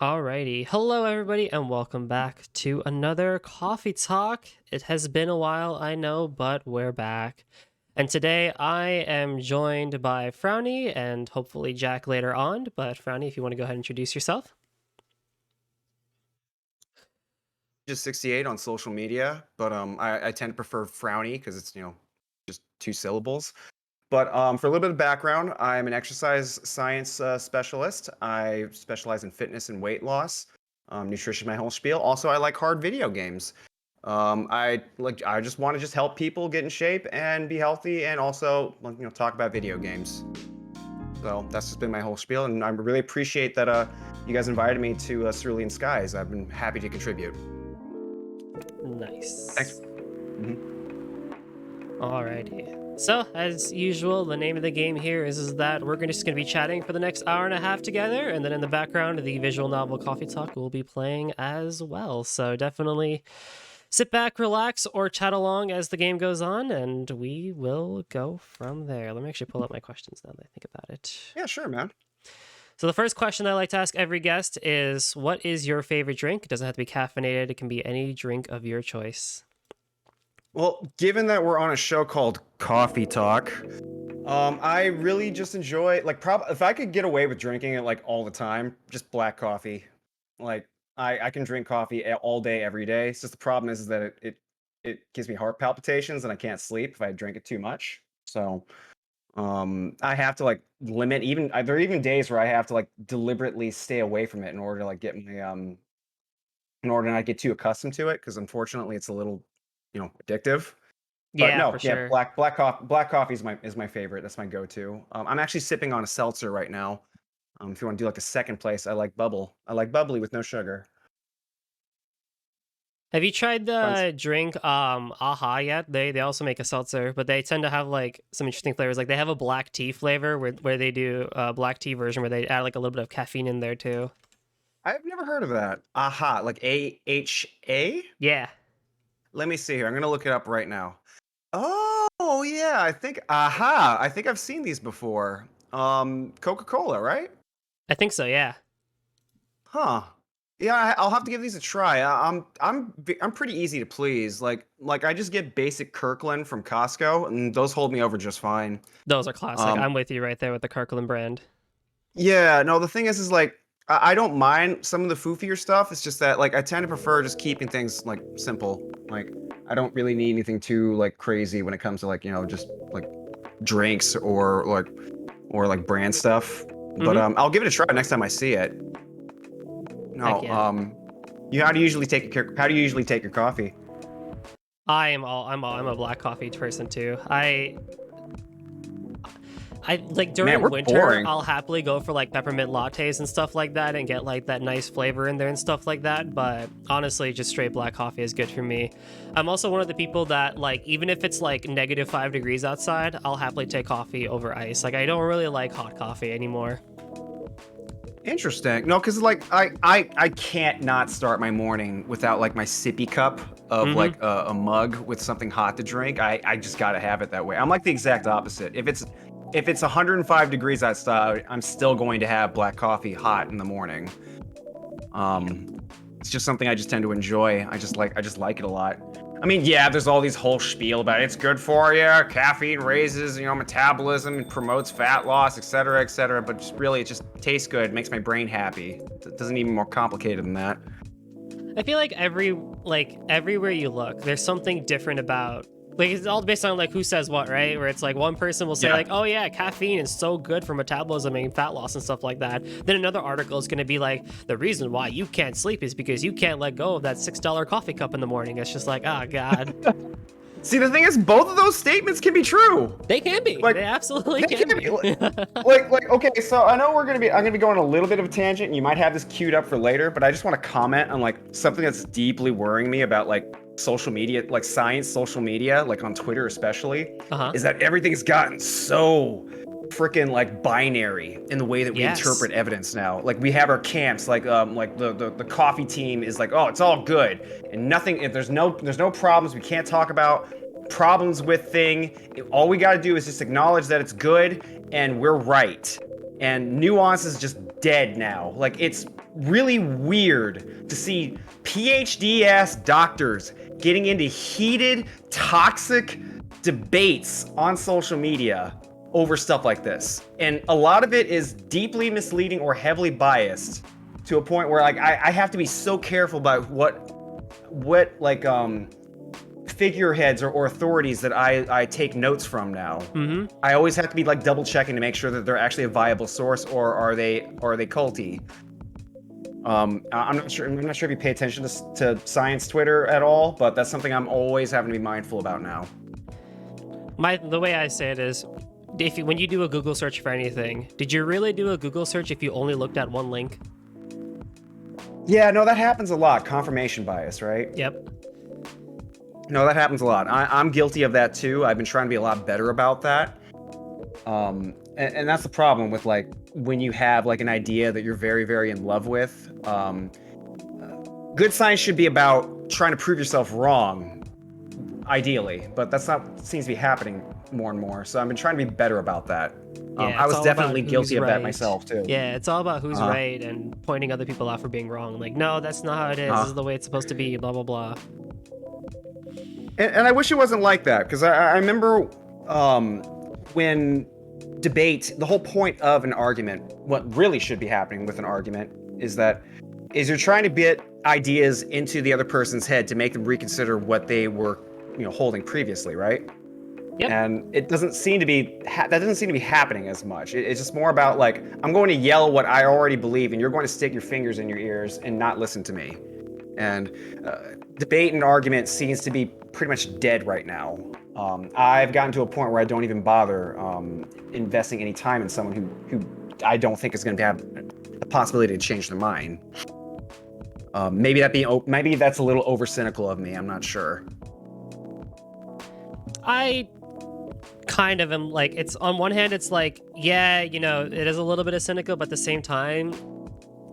Alrighty. Hello, everybody, and welcome back to another Coffee Talk. It has been a while, I know, but we're back. And today I am joined by Frowny and hopefully Jack later on. But Frowny, if you want to go ahead and introduce yourself. Just 68 on social media, but I tend to prefer Frowny because it's just two syllables. But for a little bit of background, I'm an exercise science specialist. I specialize in fitness and weight loss, nutrition, my whole spiel. Also, I like hard video games. I just want to just help people get in shape and be healthy, and also talk about video games. So that's just been my whole spiel, and I really appreciate that you guys invited me to Cerulean Skies. I've been happy to contribute. Nice. Thanks. Alrighty. So, as usual, the name of the game here is that we're just going to be chatting for the next hour and a half together, and then in the background, the visual novel Coffee Talk will be playing as well. So definitely sit back, relax, or chat along as the game goes on, and we will go from there. Let me actually pull up my questions now that I think about it. Yeah, sure, man. So the first question I like to ask every guest is, what is your favorite drink? It doesn't have to be caffeinated. It can be any drink of your choice. Well, given that we're on a show called Coffee Talk, I really just enjoy if I could get away with drinking it like all the time, just black coffee. Like I can drink coffee all day, every day. It's just the problem is that it gives me heart palpitations and I can't sleep if I drink it too much. So I have to like limit there are even days where I have to like deliberately stay away from it in order to like get my in order to not get too accustomed to it, because unfortunately it's a little addictive. But Yeah, no, for yeah, sure. black coffee is my favorite. That's my go-to. I'm actually sipping on a seltzer right now. If you want to do like a second place, I like bubble. I like bubbly with no sugar. Have you tried Friends. the drink Aha yet? They also make a seltzer, but they tend to have like some interesting flavors. Like they have a black tea flavor where they do a black tea version where they add like a little bit of caffeine in there too. I've never heard of that. Aha, like AHA? Yeah. Let me see here. I'm gonna look it up right now. Oh yeah, I think I've seen these before. Coca-Cola, right? I think so, yeah. Huh. Yeah, I'll have to give these a try. I'm pretty easy to please. Like I just get basic Kirkland from Costco, and those hold me over just fine. Those are classic. Um, I'm with you right there with the Kirkland brand. yeah, no, the thing is like I don't mind some of the foofier stuff. It's just that like I tend to prefer just keeping things like simple. Like I don't really need anything too like crazy when it comes to like just like drinks or like brand stuff. But Mm-hmm. I'll give it a try next time I see it. Heck No, yeah. how do you usually take your coffee? I'm a black coffee person too. I like Man, during we're winter, boring. I'll happily go for like peppermint lattes and stuff like that and get like that nice flavor in there and stuff like that. But honestly, just straight black coffee is good for me. I'm also one of the people that like, even if it's like -5 degrees outside, I'll happily take coffee over ice. Like I don't really like hot coffee anymore. Interesting. No, because like I can't not start my morning without like my sippy cup of Mm-hmm. like a mug with something hot to drink. I just gotta have it that way. I'm like the exact opposite. If it's 105 degrees outside, I'm still going to have black coffee hot in the morning. Um, it's just something I just tend to enjoy. I just like it a lot. I mean, yeah, there's all these whole spiel about it's good for you, caffeine raises, metabolism and promotes fat loss, etc., etc. But just really, it just tastes good, makes my brain happy. It doesn't even more complicated than that. I feel like everywhere you look, there's something different about like it's all based on like who says what, right? Where it's like one person will say Yeah. like, "Oh yeah, caffeine is so good for metabolism and fat loss and stuff like that." Then another article is going to be like, "The reason why you can't sleep is because you can't let go of that $6 coffee cup in the morning." It's just like, "Oh god." See, the thing is, both of those statements can be true. They can be. Like, They absolutely they can can be. be. Okay, so I know I'm gonna be going a little bit of a tangent, and you might have this queued up for later, but I just want to comment on like something that's deeply worrying me about like social media, like science social media, like on Twitter especially, Uh-huh. is that everything's gotten so freaking like binary in the way that we Yes. interpret evidence now. Like we have our camps, like the coffee team is like, oh, it's all good and nothing. If there's no problems, we can't talk about problems with thing. All we got to do is just acknowledge that it's good and we're right. And nuance is just dead now. Like, it's really weird to see PhD ass doctors getting into heated, toxic debates on social media over stuff like this. And a lot of it is deeply misleading or heavily biased to a point where, like, I have to be so careful about what like figureheads or authorities that I take notes from now. I always have to be like double checking to make sure that they're actually a viable source, or are they culty. I'm not sure if you pay attention to science Twitter at all, but that's something I'm always having to be mindful about now. The way I say it is, when you do a Google search for anything, did you really do a Google search if you only looked at one link? Yeah, no, that happens a lot. Confirmation bias, right? Yep. No, that happens a lot. I'm guilty of that too. I've been trying to be a lot better about that. And that's the problem with, like, when you have like an idea that you're very, very in love with. Good science should be about trying to prove yourself wrong, ideally, but that's not what seems to be happening more and more. So I've been trying to be better about that. I was definitely guilty of that myself too. Yeah, it's all about who's right and pointing other people out for being wrong. Like, no, that's not how it is. This is the way it's supposed to be. Blah blah blah. And I wish it wasn't like that, because I remember when debate, the whole point of an argument, what really should be happening with an argument is you're trying to get ideas into the other person's head to make them reconsider what they were, holding previously, right? Yep. And it doesn't seem to be that doesn't seem to be happening as much. It's just more about, like, I'm going to yell what I already believe, and you're going to stick your fingers in your ears and not listen to me. And debate and argument seems to be pretty much dead right now. I've gotten to a point where I don't even bother investing any time in someone who I don't think is going to have the possibility to change their mind. Maybe that's a little over cynical of me. I'm not sure. I kind of am like, it's on one hand, it's like, yeah, it is a little bit of cynical, but at the same time,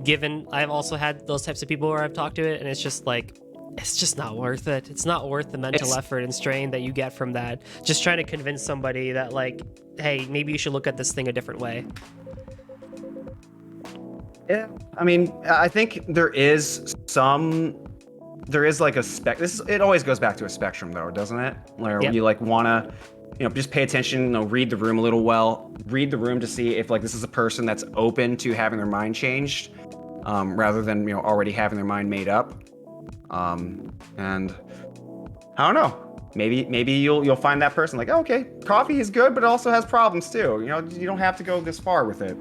given I've also had those types of people where I've talked to it, and it's just like, it's just not worth it. It's not worth the mental effort and strain that you get from that. Just trying to convince somebody that, like, hey, maybe you should look at this thing a different way. Yeah, I mean, I think there is like a it always goes back to a spectrum, though, doesn't it? Where you like wanna, just pay attention, read the room a little read the room to see if, like, this is a person that's open to having their mind changed, rather than, already having their mind made up. And I don't know, maybe you'll find that person like, oh, okay, coffee is good, but it also has problems too. You don't have to go this far with it.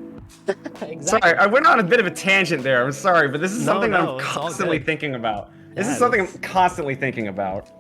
Exactly. Sorry, I went on a bit of a tangent there. I'm sorry, but this is something that I'm it's constantly thinking about. This is something I'm constantly thinking about.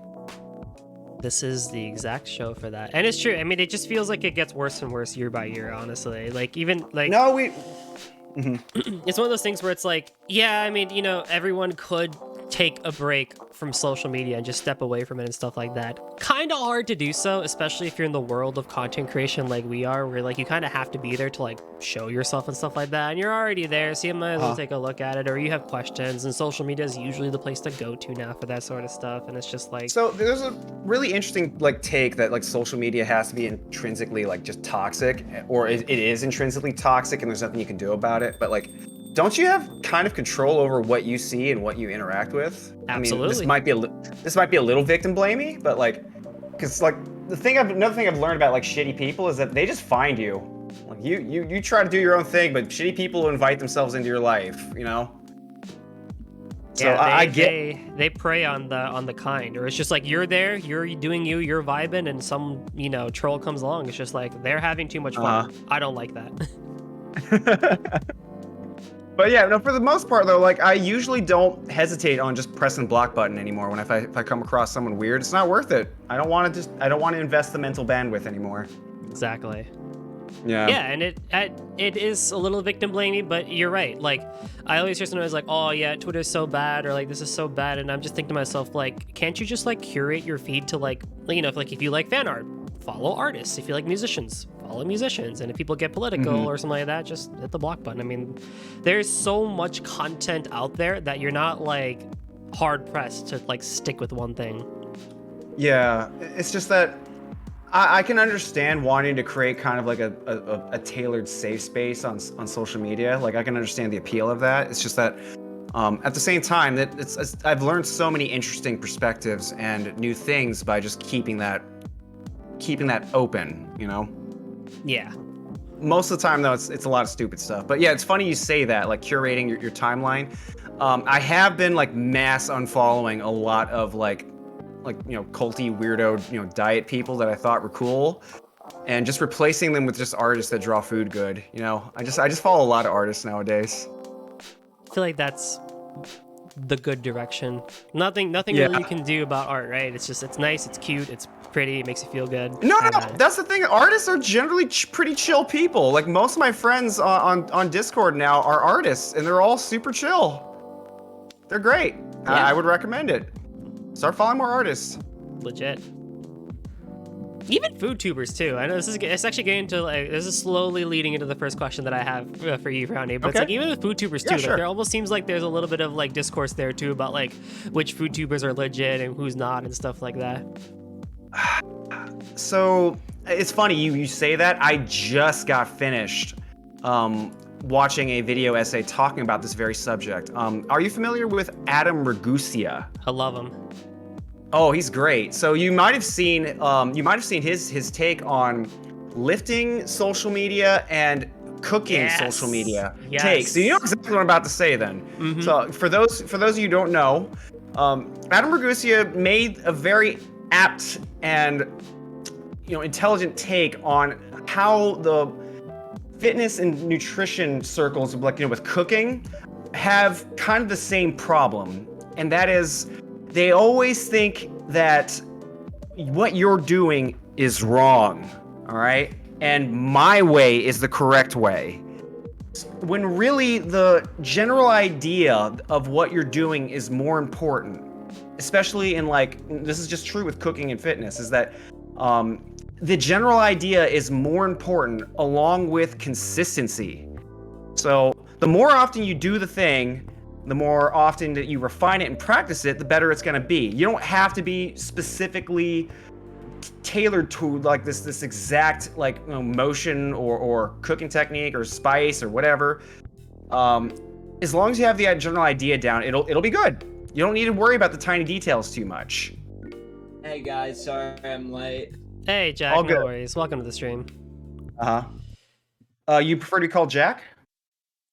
This is the exact show for that. And it's true. I mean, it just feels like it gets worse and worse year by year, honestly. Like, even like, no, it's one of those things where it's like, yeah, I mean, everyone could take a break from social media and just step away from it and stuff like that. Kind of hard to do so, especially if you're in the world of content creation like we are, where, like, you kind of have to be there to, like, show yourself and stuff like that, and you're already there, so you might as well take a look at it, or you have questions, and social media is usually the place to go to now for that sort of stuff. And it's just like, so there's a really interesting, like, take that, like, social media has to be intrinsically, like, just toxic, or it is intrinsically toxic and there's nothing you can do about it. But, like, don't you have kind of control over what you see and what you interact with? Absolutely. I mean, this might be a little victim blamey, but, like, because, like, another thing I've learned about, like, shitty people is that they just find you. Like, you try to do your own thing, but shitty people invite themselves into your life. So yeah, I get they prey on the kind, or it's just like, you're there, you're doing you're vibing, and some troll comes along. It's just like, they're having too much fun. I don't like that. But yeah, no, for the most part, though, like, I usually don't hesitate on just pressing the block button anymore if I come across someone weird. It's not worth it. I don't want to invest the mental bandwidth anymore. Exactly. Yeah. Yeah, and it is a little victim blamey, but you're right. Like, I always hear someone like, oh yeah, Twitter's so bad, or like, this is so bad, and I'm just thinking to myself, like, can't you just, like, curate your feed to, like, if you like fan art, follow artists. If you like musicians, follow musicians. And if people get political or something like that, just hit the block button. I mean, there's so much content out there that you're not, like, hard pressed to, like, stick with one thing. Yeah, it's just that I can understand wanting to create kind of like a tailored safe space on social media. Like I can understand the appeal of that. It's just that at the same time that I've learned so many interesting perspectives and new things by just keeping that open. Yeah. Most of the time though, it's a lot of stupid stuff. But yeah, it's funny you say that, like curating your timeline. I have been like mass unfollowing a lot of like culty weirdo diet people that I thought were cool, and just replacing them with just artists that draw food good. I just follow a lot of artists nowadays. I feel like that's the good direction. Nothing Yeah. really you can do about art, right? It's nice, it's cute, it's pretty, it makes you feel good. No. That's the thing. Artists are generally pretty chill people. Like most of my friends on Discord now are artists, and they're all super chill. They're great. Yeah. I would recommend it. Start following more artists. Legit. Even food tubers too. I know it's actually getting to like this is slowly leading into the first question that I have for you, Frowny. But it's Okay. like even with food tubers too, Yeah, like sure. there almost seems like there's a little bit of like discourse there too about like which food tubers are legit and who's not and stuff like that. So it's funny you say that. I just got finished watching a video essay talking about this very subject. Are you familiar with Adam Ragusa? I love them. Oh, he's great. So you might have seen his take on lifting social media and cooking Yes. social media Yes. takes. So you know exactly what I'm about to say then. Mhm. So for those of you who don't know, Adam Ragusa made a very apt and intelligent take on how the fitness and nutrition circles, like with cooking, have kind of the same problem, and that is they always think that what you're doing is wrong, all right? And my way is the correct way. When really the general idea of what you're doing is more important, especially in this is just true with cooking and fitness, is that the general idea is more important along with consistency. So the more often you do the thing, the more often that you refine it and practice it, the better it's going to be. You don't have to be specifically tailored to like this exact motion or cooking technique or spice or whatever. As long as you have the general idea down, it'll be good. You don't need to worry about the tiny details too much. Hey guys, sorry I'm late. Hey Jack, All no good. worries. Welcome to the stream. You prefer to be called Jack?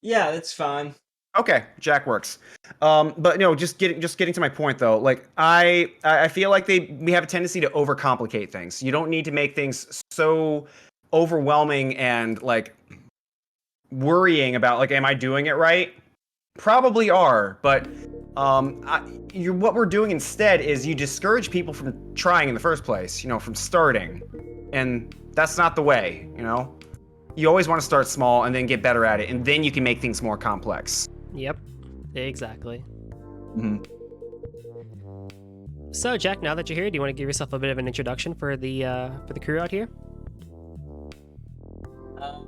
Yeah, that's fine. Okay, Jack works. But just getting to my point though, like I feel like we have a tendency to overcomplicate things. You don't need to make things so overwhelming and like worrying about like, am I doing it right? Probably are, but what we're doing instead is you discourage people from trying in the first place, from starting, and that's not the way. You always want to start small and then get better at it, and then you can make things more complex. Yep. Exactly. Mm-hmm. So Jack, now that you're here, do you want to give yourself a bit of an introduction for the crew out here?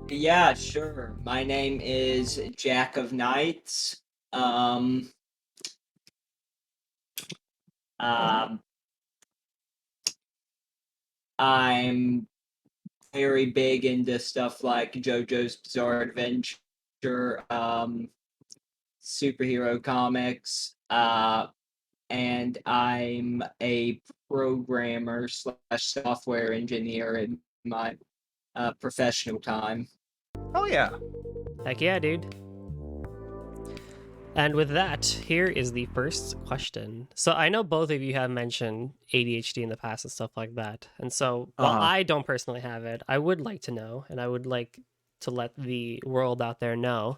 Yeah, sure. My name is Jack of Knights. I'm very big into stuff like JoJo's Bizarre Adventure, superhero comics, and I'm a programmer / software engineer in my professional time. Oh yeah. Heck yeah, dude. And with that, here is the first question. So I know both of you have mentioned ADHD in the past and stuff like that. And so while I don't personally have it, I would like to know, and I would like to let the world out there know,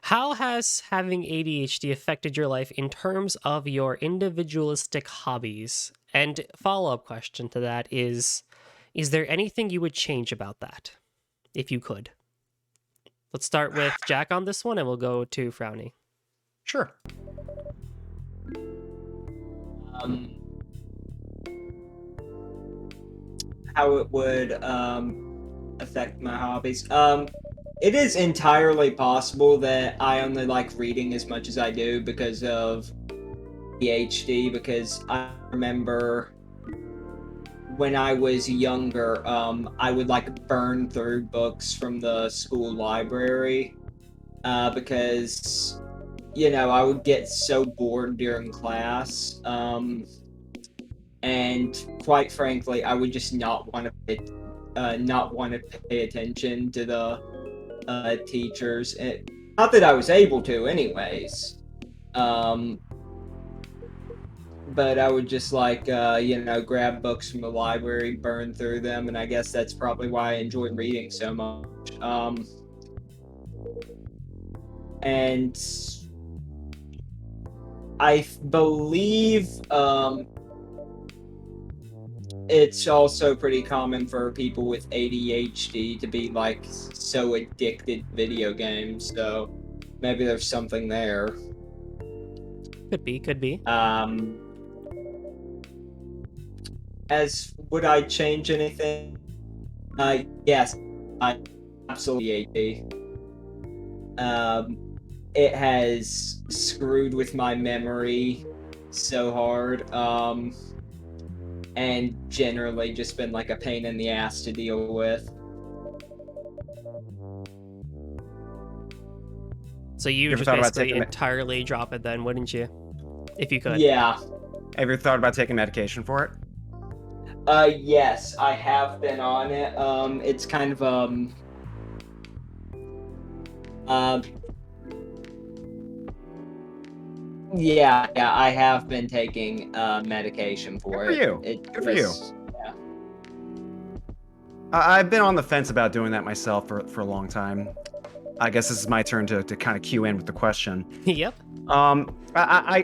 how has having ADHD affected your life in terms of your individualistic hobbies? And follow-up question to that is there anything you would change about that, if you could? Let's start with Jack on this one, and we'll go to Frowny. Sure. How it would affect my hobbies. It is entirely possible that I only like reading as much as I do because of ADHD, because I remember when I was younger, I would like burn through books from the school library because I would get so bored during class. And quite frankly, I would just not want to pay attention to the teachers. Not that I was able to, anyways. Um, but I would just like grab books from the library, burn through them, and I guess that's probably why I enjoy reading so much. And I believe it's also pretty common for people with ADHD to be like so addicted to video games. So maybe there's something there. Could be, could be. As would I change anything? Yes, I absolutely ADHD. It has screwed with my memory so hard. And generally just been like a pain in the ass to deal with. So you ever just thought about basically taking entirely drop it then, wouldn't you? If you could. Yeah. Have you thought about taking medication for it? Yes, I have been on it. It's kind of yeah, I have been taking medication for Good for it. you. Good for you. Yeah. I've been on the fence about doing that myself for a long time. I guess this is my turn to kind of cue in with the question. Yep.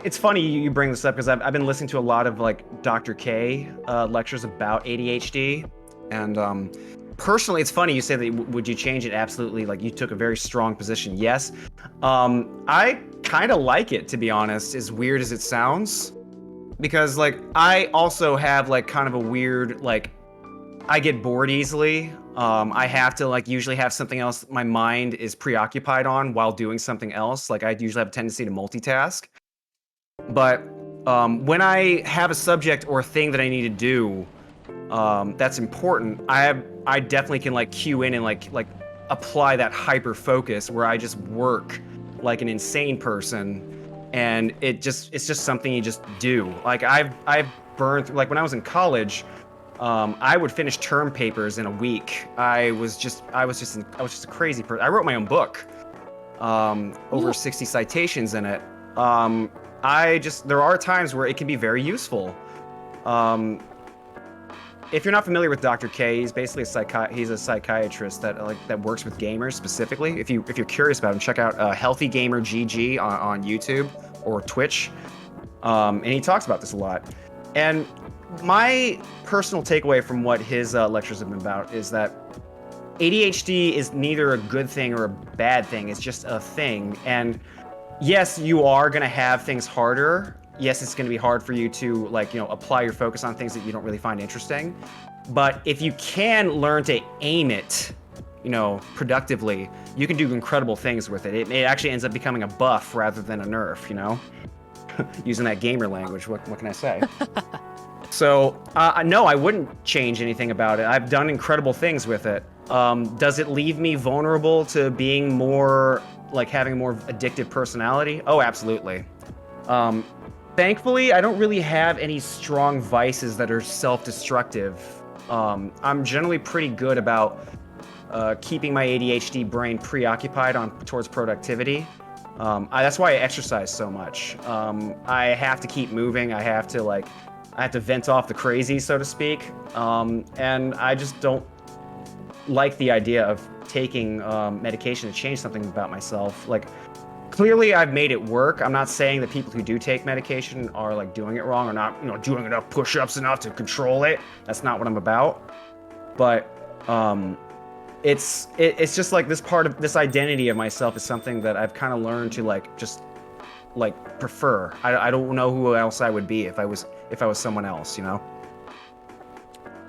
It's funny you bring this up because I've been listening to a lot of like Dr. K lectures about ADHD, and personally, it's funny you say that. Would you change it? Absolutely. Like you took a very strong position. Yes. I kind of like it, to be honest, as weird as it sounds, because like I also have like kind of a weird like I get bored easily. I have to like usually have something else my mind is preoccupied on while doing something else. Like I usually have a tendency to multitask. But when I have a subject or a thing that I need to do that's important, I definitely can like cue in and like apply that hyper focus where I just work like an insane person, and it's just something you just do. Like I've burned through, like when I was in college. I would finish term papers in a week. I was just a crazy person. I wrote my own book, over 60 citations in it. There are times where it can be very useful. If you're not familiar with Dr. K, he's basically he's a psychiatrist that works with gamers specifically. If you're curious about him, check out Healthy Gamer GG on YouTube or Twitch, and he talks about this a lot. And my personal takeaway from what his lectures have been about is that ADHD is neither a good thing or a bad thing. It's just a thing. And yes, you are going to have things harder. Yes, it's going to be hard for you to apply your focus on things that you don't really find interesting. But if you can learn to aim it, productively, you can do incredible things with it. It actually ends up becoming a buff rather than a nerf, using that gamer language. What can I say? So, no, I wouldn't change anything about it. I've done incredible things with it. Does it leave me vulnerable to being more, having a more addictive personality? Oh, absolutely. Thankfully, I don't really have any strong vices that are self-destructive. I'm generally pretty good about keeping my ADHD brain preoccupied towards productivity. That's why I exercise so much. I have to keep moving. I have to vent off the crazy, so to speak. And I just don't like the idea of taking medication to change something about myself. Clearly I've made it work. I'm not saying that people who do take medication are doing it wrong or not, doing enough push-ups enough to control it. That's not what I'm about. But it's just this part of this identity of myself is something that I've kind of learned to just prefer. I don't know who else I would be if I was someone else,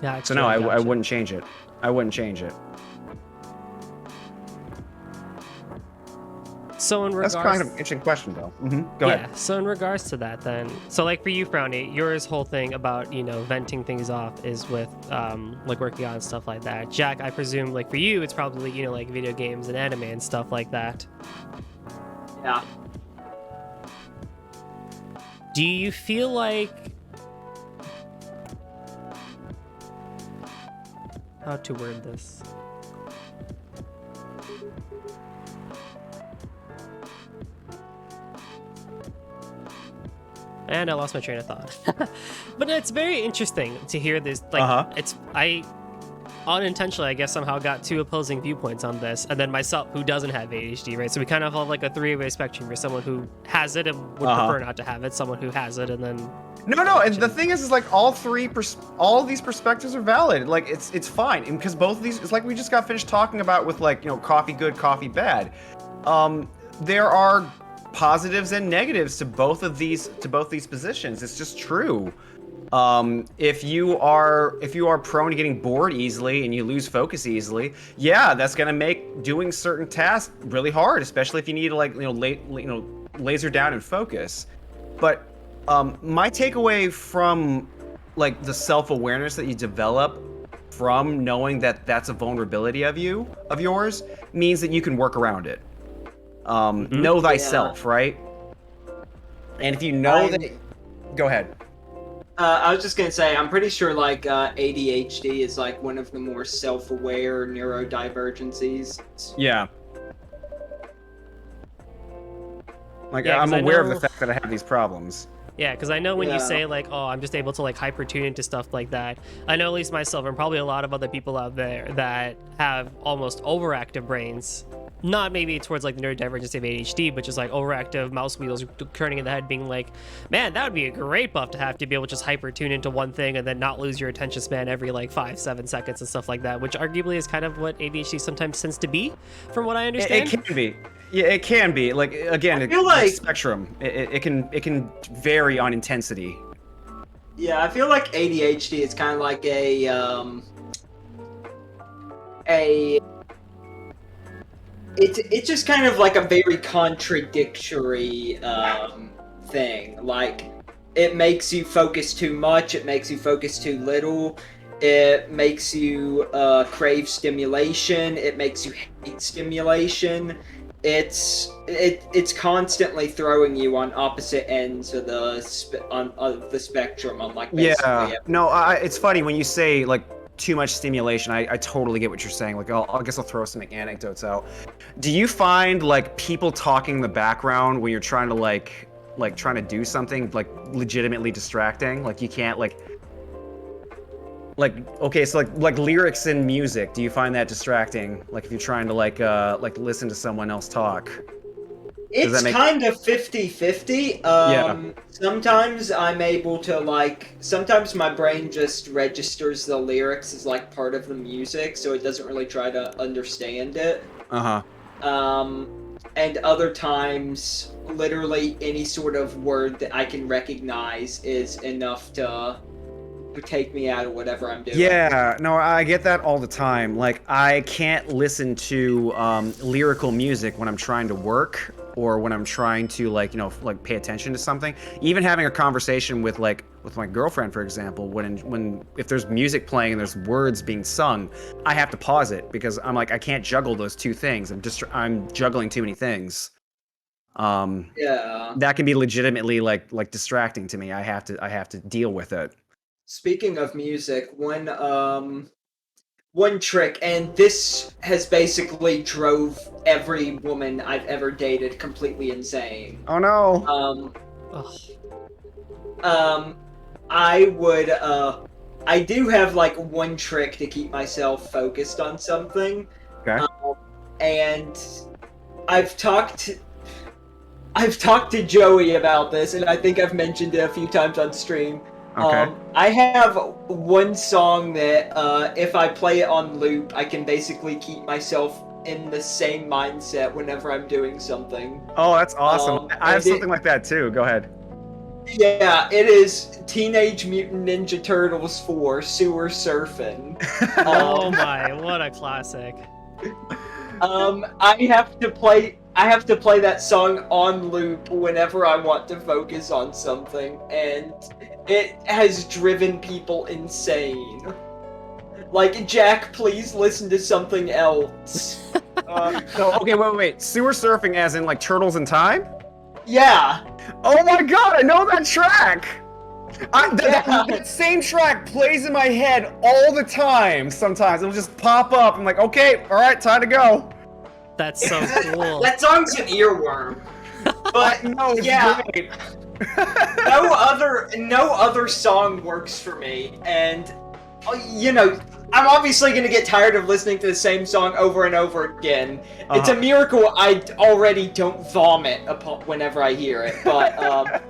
Gotcha, So no, I gotcha. wouldn't change it. I wouldn't change it. So in That's regards, kind of an interesting question, though. Go ahead. yeah. So in regards to that, then, so like for you, Frowny, yours whole thing about venting things off is with like working on stuff like that. Jack, I presume like for you, it's probably like video games and anime and stuff like that. Yeah. Do you feel like how to word this? And I lost my train of thought. But it's very interesting to hear this. Like, I unintentionally, I guess, somehow got two opposing viewpoints on this, and then myself, who doesn't have ADHD, right? So we kind of have like a three-way spectrum. You're someone who has it and would prefer not to have it. Someone who has it, and then No. And the thing is like all of these perspectives are valid. Like it's fine, because both of these, it's like we just got finished talking about with like coffee good, coffee bad. There are positives and negatives to both these positions. It's just true. If you are prone to getting bored easily and you lose focus easily, yeah, that's gonna make doing certain tasks really hard, especially if you need to like laser down and focus. But my takeaway from like the self-awareness that you develop from knowing that that's a vulnerability of yours means that you can work around it. Know thyself, right? And if you know that, go ahead. I was just gonna say, I'm pretty sure like ADHD is like one of the more self-aware neurodivergencies. Yeah. Like, Yeah, 'cause I'm I aware of know- the fact that I have these problems. yeah, because I know when you Yeah. say like, oh, I'm just able to like hyper tune into stuff like that. I know at least myself and probably a lot of other people out there that have almost overactive brains. Not maybe towards like the neurodivergence of ADHD, but just like overactive mouse wheels turning in the head, being like, man, that would be a great buff to have to be able to just hyper tune into one thing and then not lose your attention span every like 5-7 seconds and stuff like that, which arguably is kind of what ADHD sometimes tends to be, from what I understand. It can be. Yeah, it can be. Like again, I feel like spectrum. It can vary on intensity. Yeah, I feel like ADHD is kind of like it's just kind of like a very contradictory thing. Like, it makes you focus too much, it makes you focus too little, it makes you crave stimulation, it makes you hate stimulation. It's constantly throwing you on opposite ends of the spectrum on like basically Yeah. No, it's funny when you say like too much stimulation. I totally get what you're saying. Like, I guess I'll throw some anecdotes out. Do you find like people talking in the background when you're trying to like trying to do something like legitimately distracting? Like you can't like okay, so like lyrics in music. Do you find that distracting? Like if you're trying to like listen to someone else talk? It's kind of 50-50. Yeah. Sometimes I'm able to sometimes my brain just registers the lyrics as like part of the music, so it doesn't really try to understand it. And other times, literally any sort of word that I can recognize is enough to take me out of whatever I'm doing. Yeah, no, I get that all the time. Like, I can't listen to lyrical music when I'm trying to work or when I'm trying to pay attention to something. Even having a conversation with my girlfriend, for example, if there's music playing and there's words being sung, I have to pause it because I'm like, I can't juggle those two things. I'm juggling too many things. Yeah. That can be legitimately like distracting to me. I have to deal with it. Speaking of music, one trick, and this has basically drove every woman I've ever dated completely insane. Oh no. I do have like one trick to keep myself focused on something. Okay. And I've talked to Joey about this, and I think I've mentioned it a few times on stream. Okay. I have one song that if I play it on loop, I can basically keep myself in the same mindset whenever I'm doing something. Oh, that's awesome. I have something like that too. Go ahead. Yeah, it is Teenage Mutant Ninja Turtles 4 Sewer Surfing. Oh my, what a classic. I I have to play that song on loop whenever I want to focus on something, and it has driven people insane. Like, Jack, please listen to something else. So, okay, wait. Sewer surfing as in, like, Turtles in Time? Yeah. Oh my god, I know that track! That same track plays in my head all the time, sometimes. It'll just pop up. I'm like, okay, alright, time to go. That's so cool. That song's an earworm. But, No, it's yeah. great. no other song works for me, and you know, I'm obviously gonna get tired of listening to the same song over and over again. It's a miracle I already don't vomit whenever I hear it, but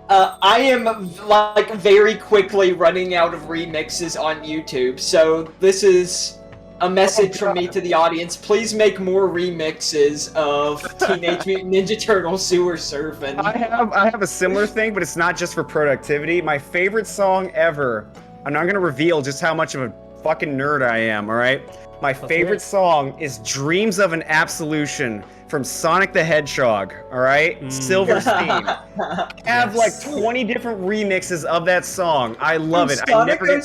I am like very quickly running out of remixes on YouTube, so this is a message from me to the audience. Please make more remixes of Teenage Mutant Ninja Turtles Sewer Surfing. I have a similar thing, but it's not just for productivity. My favorite song ever, I'm not gonna reveal just how much of a fucking nerd I am, alright? My favorite song is Dreams of an Absolution from Sonic the Hedgehog, alright? Silverstein. I have like 20 different remixes of that song. I love it. I never get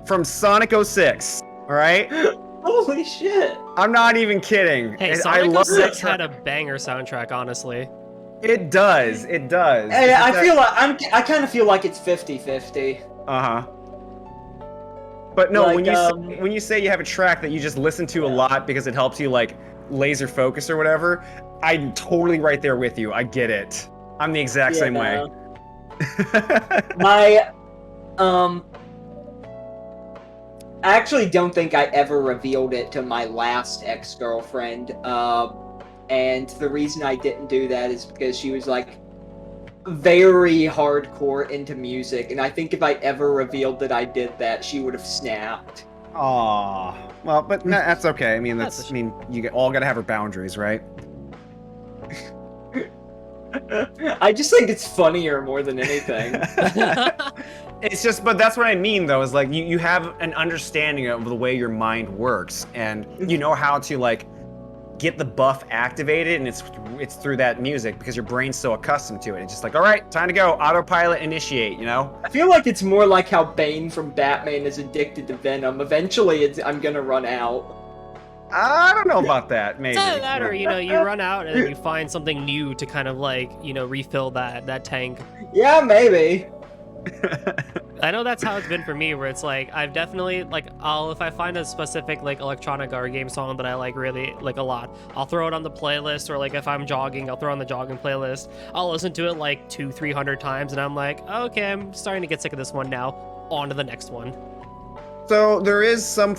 from Sonic 06. Alright? Holy shit. I'm not even kidding. Hey, Sonic 06 had a banger soundtrack, honestly. It does. It does. Hey, I kind of feel like it's 50-50. Uh-huh. But no, Like, when you say you have a track that you just listen to a lot because it helps you like laser focus or whatever, I'm totally right there with you. I get it. I'm the exact same way. I actually don't think I ever revealed it to my last ex-girlfriend, and the reason I didn't do that is because she was, like, very hardcore into music, and I think if I ever revealed that I did that, she would have snapped. Aww. Well, but that's okay. I mean, you all gotta have her boundaries, right? I just think it's funnier more than anything. It's just, but that's what I mean, though, is like you have an understanding of the way your mind works, and you know how to like get the buff activated, and it's through that music because your brain's so accustomed to it. It's just like, all right, time to go, autopilot, initiate. You know? I feel like it's more like how Bane from Batman is addicted to Venom. Eventually, I'm gonna run out. I don't know about that. Maybe. It's either that, or you run out and then you find something new to kind of like refill that tank. Yeah, maybe. I know that's how it's been for me, where it's like I've definitely like if I find a specific like electronic or game song that I like really like a lot, I'll throw it on the playlist, or like if I'm jogging, I'll throw on the jogging playlist. I'll listen to it like 200-300 times, and I'm like, okay, I'm starting to get sick of this one now. On to the next one. So there is some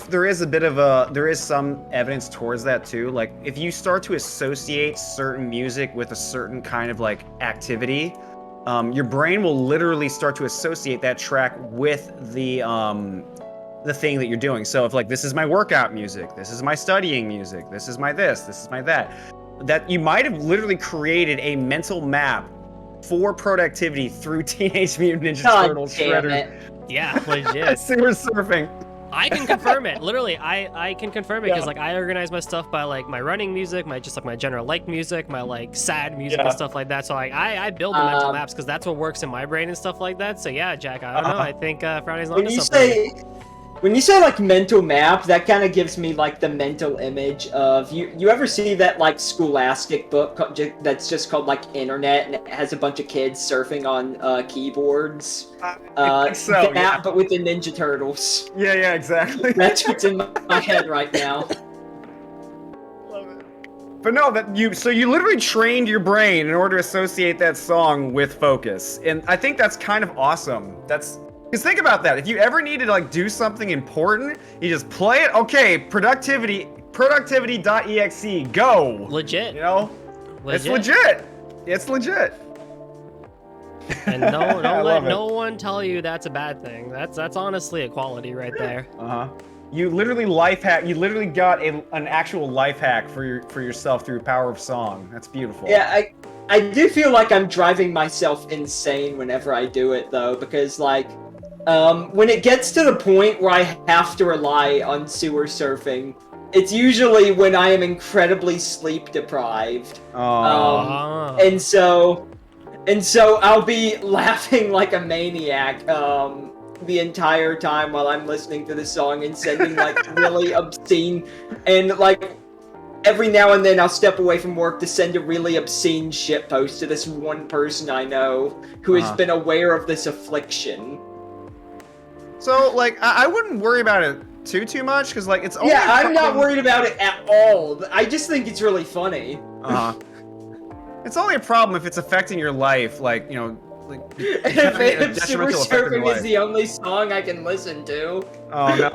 evidence towards that too. Like if you start to associate certain music with a certain kind of like activity, your brain will literally start to associate that track with the thing that you're doing. So if like, this is my workout music, this is my studying music, this is my this is my that, that you might have literally created a mental map for productivity through Teenage Mutant Ninja Turtles Shredder. Yeah, legit. Sewer surfing. I can confirm it. Literally, I can confirm it because like I organize my stuff by like my running music, my general like music, my like sad music and stuff like that. So like I build the mental maps because that's what works in my brain and stuff like that. So yeah, Jack, I don't know. I think Frowny's onto something. When you say like mental map, that kind of gives me like the mental image of you ever see that like Scholastic book that's just called like Internet, and it has a bunch of kids surfing on keyboards? But with the Ninja Turtles. Yeah, exactly. That's what's in my head right now. Love it. But no, so you literally trained your brain in order to associate that song with focus, and I think that's kind of awesome. Because think about that. If you ever need to like do something important, you just play it. Okay, productivity.exe, go. Legit. You know? It's legit. It's legit. And don't let no one tell you that's a bad thing. That's honestly a quality right there. You literally You literally got an actual life hack for yourself through the power of song. That's beautiful. Yeah, I do feel like I'm driving myself insane whenever I do it though, because like when it gets to the point where I have to rely on sewer surfing It's usually when I am incredibly sleep deprived. Oh. Ah. And so I'll be laughing like a maniac the entire time while I'm listening to the song and sending like really obscene and like every now and then I'll step away from work to send a really obscene shit post to this one person I know who has been aware of this affliction. So like I wouldn't worry about it too much because like it's only I'm not worried about it at all. I just think it's really funny. It's only a problem if it's affecting your life, like, you know, like If Super Surfing is the only song I can listen to. Oh no.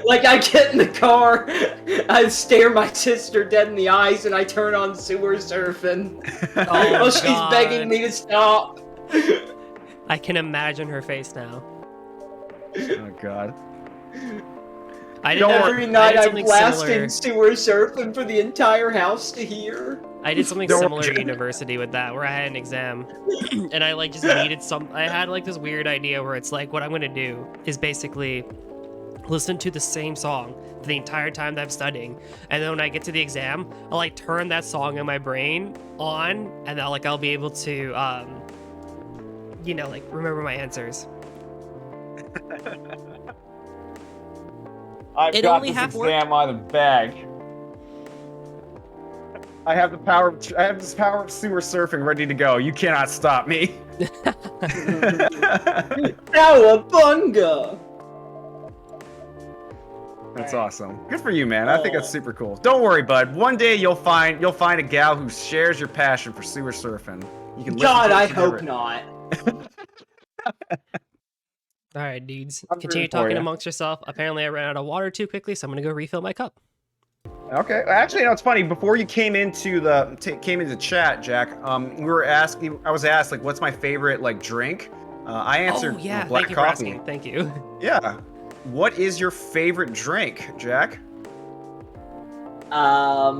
Like I get in the car, I stare my sister dead in the eyes, and I turn on Sewer Surfing. While she's begging me to stop. I can imagine her face now. Oh god. Every night I'm blasting Sewer Surfing for the entire house to hear. I did something similar at university with that, where I had an exam, and I like just needed I had like this weird idea where it's like, what I'm gonna do is basically listen to the same song the entire time that I'm studying, and then when I get to the exam, I'll like turn that song in my brain on, and I'll be able to, you know, like remember my answers. I've got this exam on the bag. I have the power. I have this power of Sewer Surfing ready to go. You cannot stop me. Cowabunga! That's awesome. Good for you, man. I think that's super cool. Don't worry, bud. One day you'll find a gal who shares your passion for Sewer Surfing. You can. God, I hope not. All right, dudes. Continue talking amongst yourself. Apparently, I ran out of water too quickly, so I'm gonna go refill my cup. Okay. Actually, it's funny. Before you came into the chat, Jack, we were asking. I was asked like, "What's my favorite like drink?" I answered. Oh yeah, black thank you coffee. for asking. Thank you. Yeah. What is your favorite drink, Jack? I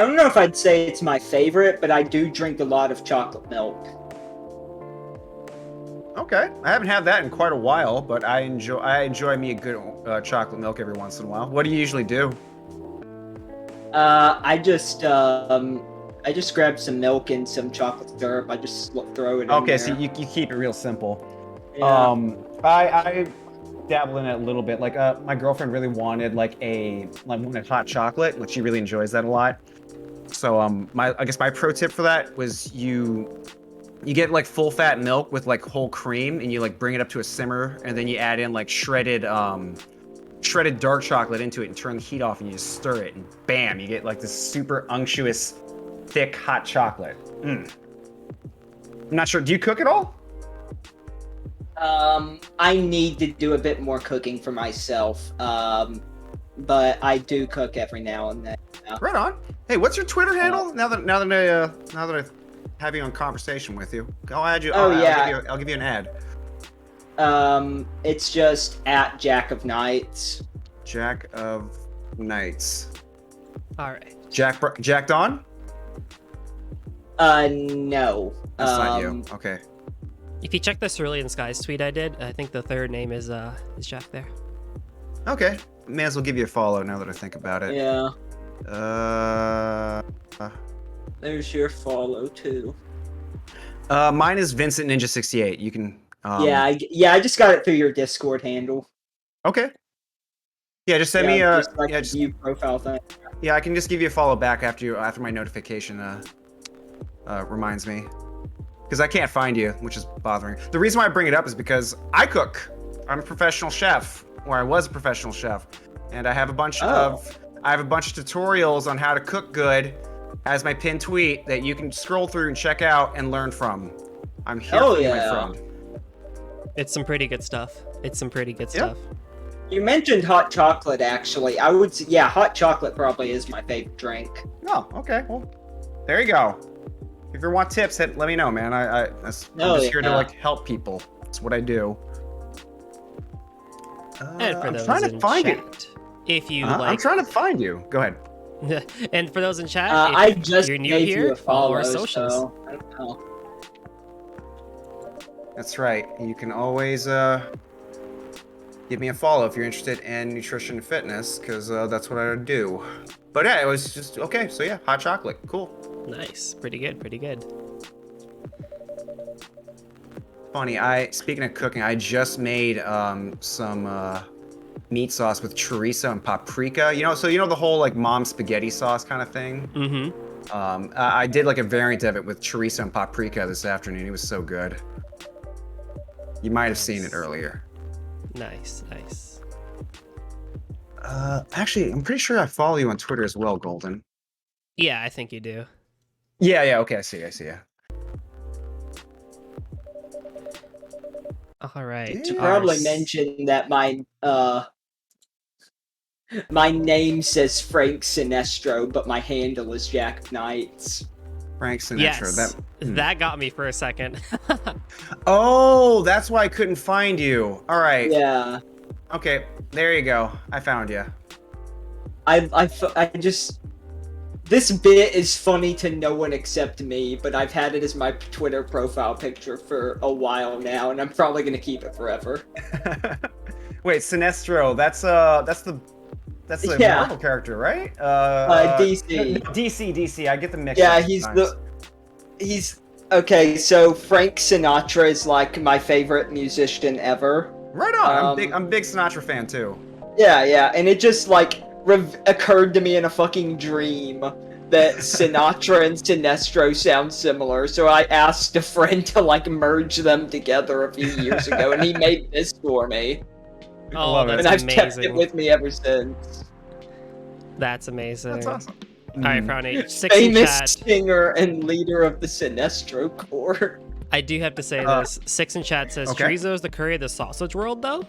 don't know if I'd say it's my favorite, but I do drink a lot of chocolate milk. Okay, I haven't had that in quite a while, but I enjoy me a good chocolate milk every once in a while. What do you usually do? I just grab some milk and some chocolate syrup. I just throw it in Okay, there. so you keep it real simple. Yeah. I dabble in it a little bit. Like my girlfriend really wanted wanted hot chocolate, which she really enjoys that a lot. So I guess my pro tip for that was you get like full fat milk with like whole cream, and you like bring it up to a simmer, and then you add in like shredded dark chocolate into it and turn the heat off, and you just stir it, and bam, you get like this super unctuous, thick hot chocolate. I'm not sure. Do you cook at all? I need to do a bit more cooking for myself. But I do cook every now and then. Right on. Hey, what's your Twitter handle? Now that I have you on conversation with you, I'll add you. I'll give you an ad. It's just at Jack of Nights. Jack of Nights. All right. Jack Dawn? No. That's not you. Okay. If you check the Cerulean Skies tweet I did, I think the third name is Jack there. Okay. May as well give you a follow now that I think about it. Yeah. There's your follow too. Mine is Vincent Ninja 68. You can. I just got it through your Discord handle. Okay. Yeah, just send me just view profile thing. Yeah, I can just give you a follow back after my notification reminds me, because I can't find you, which is bothering. The reason why I bring it up is because I cook. I'm a professional chef, or I was a professional chef, and I have a bunch of tutorials on how to cook good as my pinned tweet that you can scroll through and check out and learn from. I'm here for you, my friend. It's some pretty good stuff. Stuff. You mentioned hot chocolate, actually. I would say, hot chocolate probably is my favorite drink. Oh, okay. Well, there you go. If you want tips, let me know, man. I'm just here to like help people. That's what I do. And for I'm those trying to find chat, it. If you I'm trying to find you. Go ahead. And for those in chat, I if just you're new gave here, you a follow follow, our socials. so I don't know. That's right. You can always give me a follow if you're interested in nutrition and fitness, because that's what I do. But yeah, it was just okay. So yeah, hot chocolate, cool. Nice. Pretty good. Pretty good. Funny. Speaking of cooking, I just made some meat sauce with chorizo and paprika. So the whole like mom spaghetti sauce kind of thing. Mm-hmm. I did like a variant of it with chorizo and paprika this afternoon. It was so good. You might have seen it earlier. Nice. Nice. Actually, I'm pretty sure I follow you on Twitter as well, Golden. Yeah, I think you do. Yeah. Okay, I see. Yeah. All right. To Yeah. probably mention that my name says Frank Sinestro, but my handle is Jack Knights. Frank Sinatra. Yes. That got me for a second. Oh, that's why I couldn't find you. All right. Yeah. Okay, there you go. I found you. I just this bit is funny to no one except me, but I've had it as my Twitter profile picture for a while now, and I'm probably gonna keep it forever. Wait, Sinestro. That's the Yeah. Marvel character, right? DC. DC. I get the mix. Yeah, up he's sometimes. he's okay. So Frank Sinatra is like my favorite musician ever. Right on. I'm big Sinatra fan too. Yeah, and it just like occurred to me in a fucking dream that Sinatra and Sinestro sound similar, so I asked a friend to like merge them together a few years ago, and he made this for me, Oh, love it. that's and I've amazing. kept it with me ever since. That's amazing. That's awesome. All right, Frowny. 6 in Famous chat. singer and leader of the Sinestro Corps. I do have to say this. 6 in chat says okay. chorizo is the curry of the sausage world, though.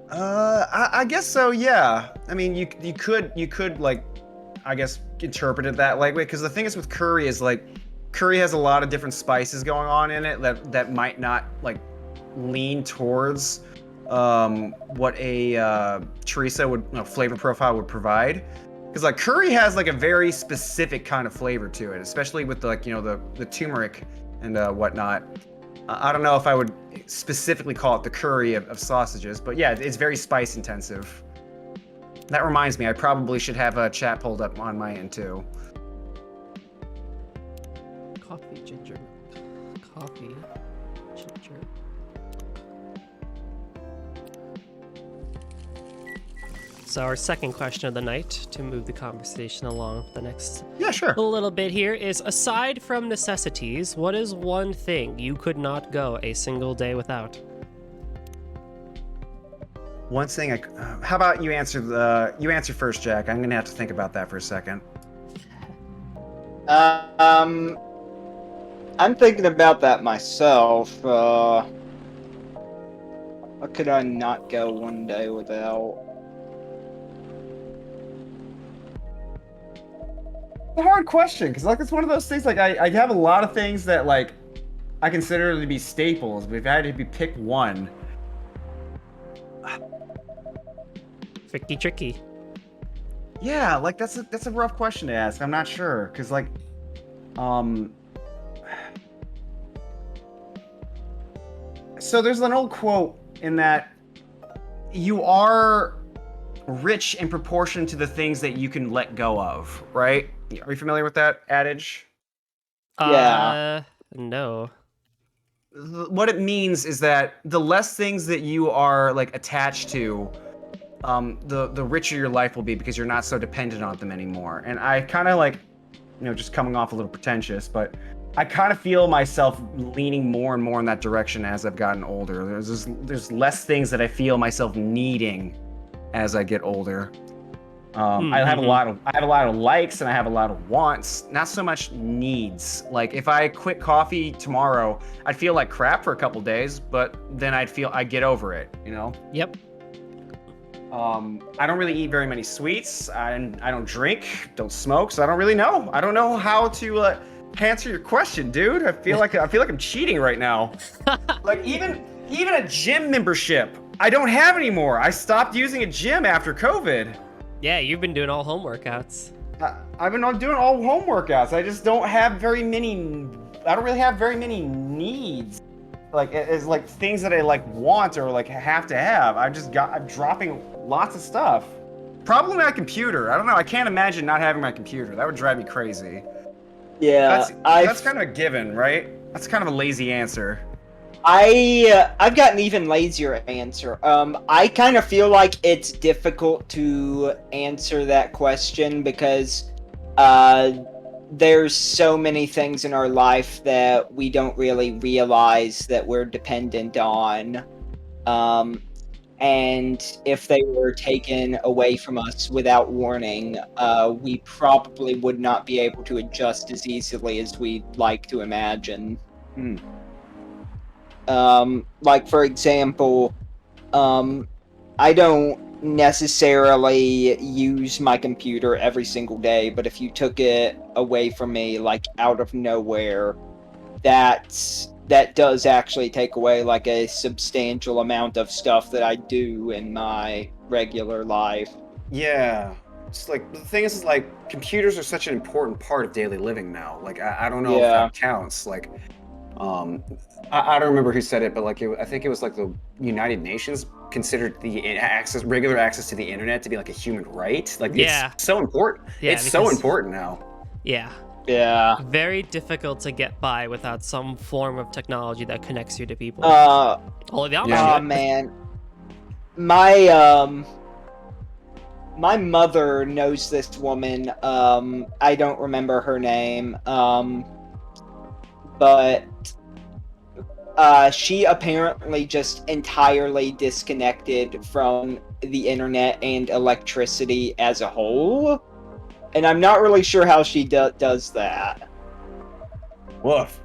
I guess so. Yeah. I mean, you could like, I guess, interpret it that way. Because the thing is with curry is like, curry has a lot of different spices going on in it that might not like lean towards what a chorizo would flavor profile would provide. Because like curry has like a very specific kind of flavor to it, especially with like the turmeric and whatnot. I don't know if I would specifically call it the curry of sausages, but yeah, it's very spice intensive. That reminds me, I probably should have a chat pulled up on my end too. Coffee, ginger. Coffee, ginger. So our second question of the night, to move the conversation along for the next Yeah, sure. little bit here, is aside from necessities, what is one thing you could not go a single day without? One thing, how about you answer first, Jack? I'm gonna have to think about that for a second. I'm thinking about that myself. What could I not go one day without? It's a hard question because like it's one of those things. Like I have a lot of things that like I consider to be staples, but if I had to be pick one, Tricky. yeah, like that's a rough question to ask. I'm not sure because like, so there's an old quote in that you are rich in proportion to the things that you can let go of, right? Are you familiar with that adage? Yeah. No. What it means is that the less things that you are like attached to, the richer your life will be because you're not so dependent on them anymore. And I kind of like, just coming off a little pretentious, but I kind of feel myself leaning more and more in that direction as I've gotten older. There's less things that I feel myself needing as I get older. I have a lot of likes and I have a lot of wants, not so much needs. Like if I quit coffee tomorrow, I'd feel like crap for a couple days, but then I'd get over it, Yep. I don't really eat very many sweets. I don't drink, don't smoke, so I don't really know. I don't know how to answer your question, dude. I feel like I'm cheating right now. Like even a gym membership, I don't have anymore. I stopped using a gym after COVID. Yeah, you've been doing all home workouts. I've been doing all home workouts. I just don't have very many. I don't really have very many needs, like as like things that I like want or like have to have. I'm dropping lots of stuff. Probably my computer. I don't know. I can't imagine not having my computer. That would drive me crazy. Yeah, That's kind of a given, right? That's kind of a lazy answer. I've got an even lazier answer. I kind of feel like it's difficult to answer that question because there's so many things in our life that we don't really realize that we're dependent on. And if they were taken away from us without warning, we probably would not be able to adjust as easily as we'd like to imagine. Mm. Like, for example, I don't necessarily use my computer every single day, but if you took it away from me, like, out of nowhere, that does actually take away like a substantial amount of stuff that I do in my regular life. Yeah. It's like the thing is like computers are such an important part of daily living now. Like I don't know if Yeah. that counts. Like I don't remember who said it, but like I think it was like the United Nations considered the regular access to the internet to be like a human right. Like Yeah. it's so important. Yeah, it's so because- important now. Yeah. Yeah. Very difficult to get by without some form of technology that connects you to people. Oh All the Yeah. man. My my mother knows this woman. I don't remember her name. But she apparently just entirely disconnected from the internet and electricity as a whole. And I'm not really sure how she does that. Woof.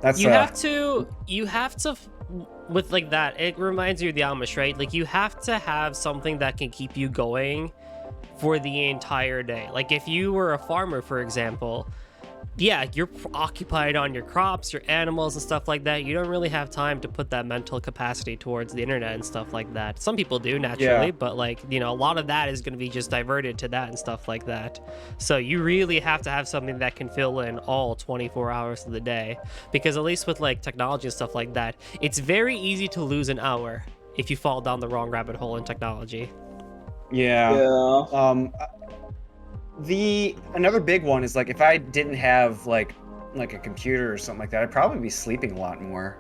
That's you have to with like that, it reminds you of the Amish, right? Like you have to have something that can keep you going for the entire day. Like if you were a farmer, for example, yeah, you're occupied on your crops, your animals and stuff like that. You don't really have time to put that mental capacity towards the internet and stuff like that. Some people do naturally, Yeah. but like, you know, a lot of that is going to be just diverted to that and stuff like that. So you really have to have something that can fill in all 24 hours of the day, because at least with like technology and stuff like that, it's very easy to lose an hour if you fall down the wrong rabbit hole in technology. Yeah. Another big one is like if I didn't have like a computer or something like that, I'd probably be sleeping a lot more.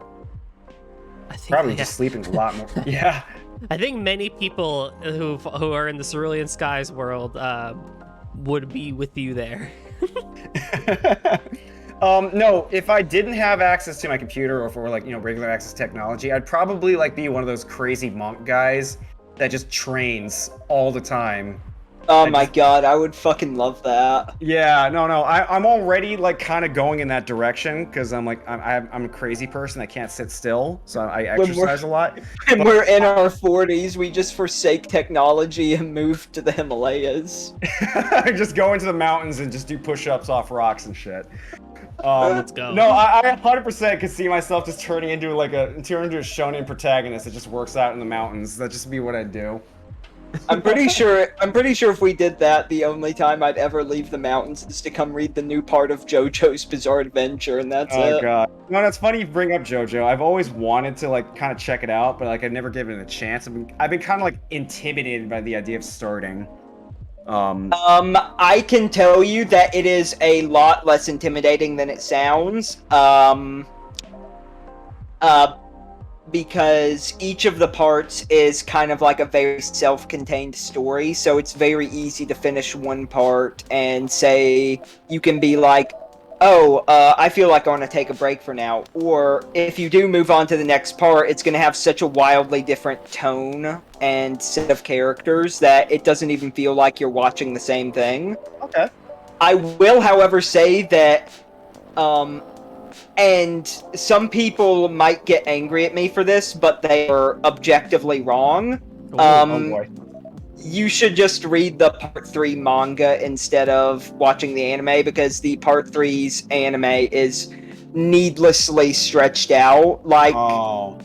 I think Probably yeah. just sleeping a lot more. Yeah. I think many people who are in the Cerulean Skies world would be with you there. No, if I didn't have access to my computer or for like, you know, regular access technology, I'd probably like be one of those crazy monk guys that just trains all the time. Oh my god, I would fucking love that. Yeah, no, I'm already like kind of going in that direction because I'm like I'm a crazy person that can't sit still, so I exercise a lot. When we're in our 40s, we just forsake technology and move to the Himalayas. Just go into the mountains and just do push-ups off rocks and shit. Let's go. No, I 100% could see myself just turning into a shonen protagonist that just works out in the mountains. That'd just be what I'd do. I'm pretty sure if we did that, the only time I'd ever leave the mountains is to come read the new part of JoJo's Bizarre Adventure, and that's Oh it. god. No, that's funny you bring up JoJo. I've always wanted to like kind of check it out, but like I've never given it a chance. I've been kind of like intimidated by the idea of starting. I can tell you that it is a lot less intimidating than it sounds. Because each of the parts is kind of like a very self-contained story, so it's very easy to finish one part and say, you can be like, oh, I feel like I want to take a break for now. Or if you do move on to the next part, it's going to have such a wildly different tone and set of characters that it doesn't even feel like you're watching the same thing. Okay. I will, however, say that, and some people might get angry at me for this, but they are objectively wrong. Oh boy. You should just read the Part 3 manga instead of watching the anime, because the Part 3's anime is needlessly stretched out. Like,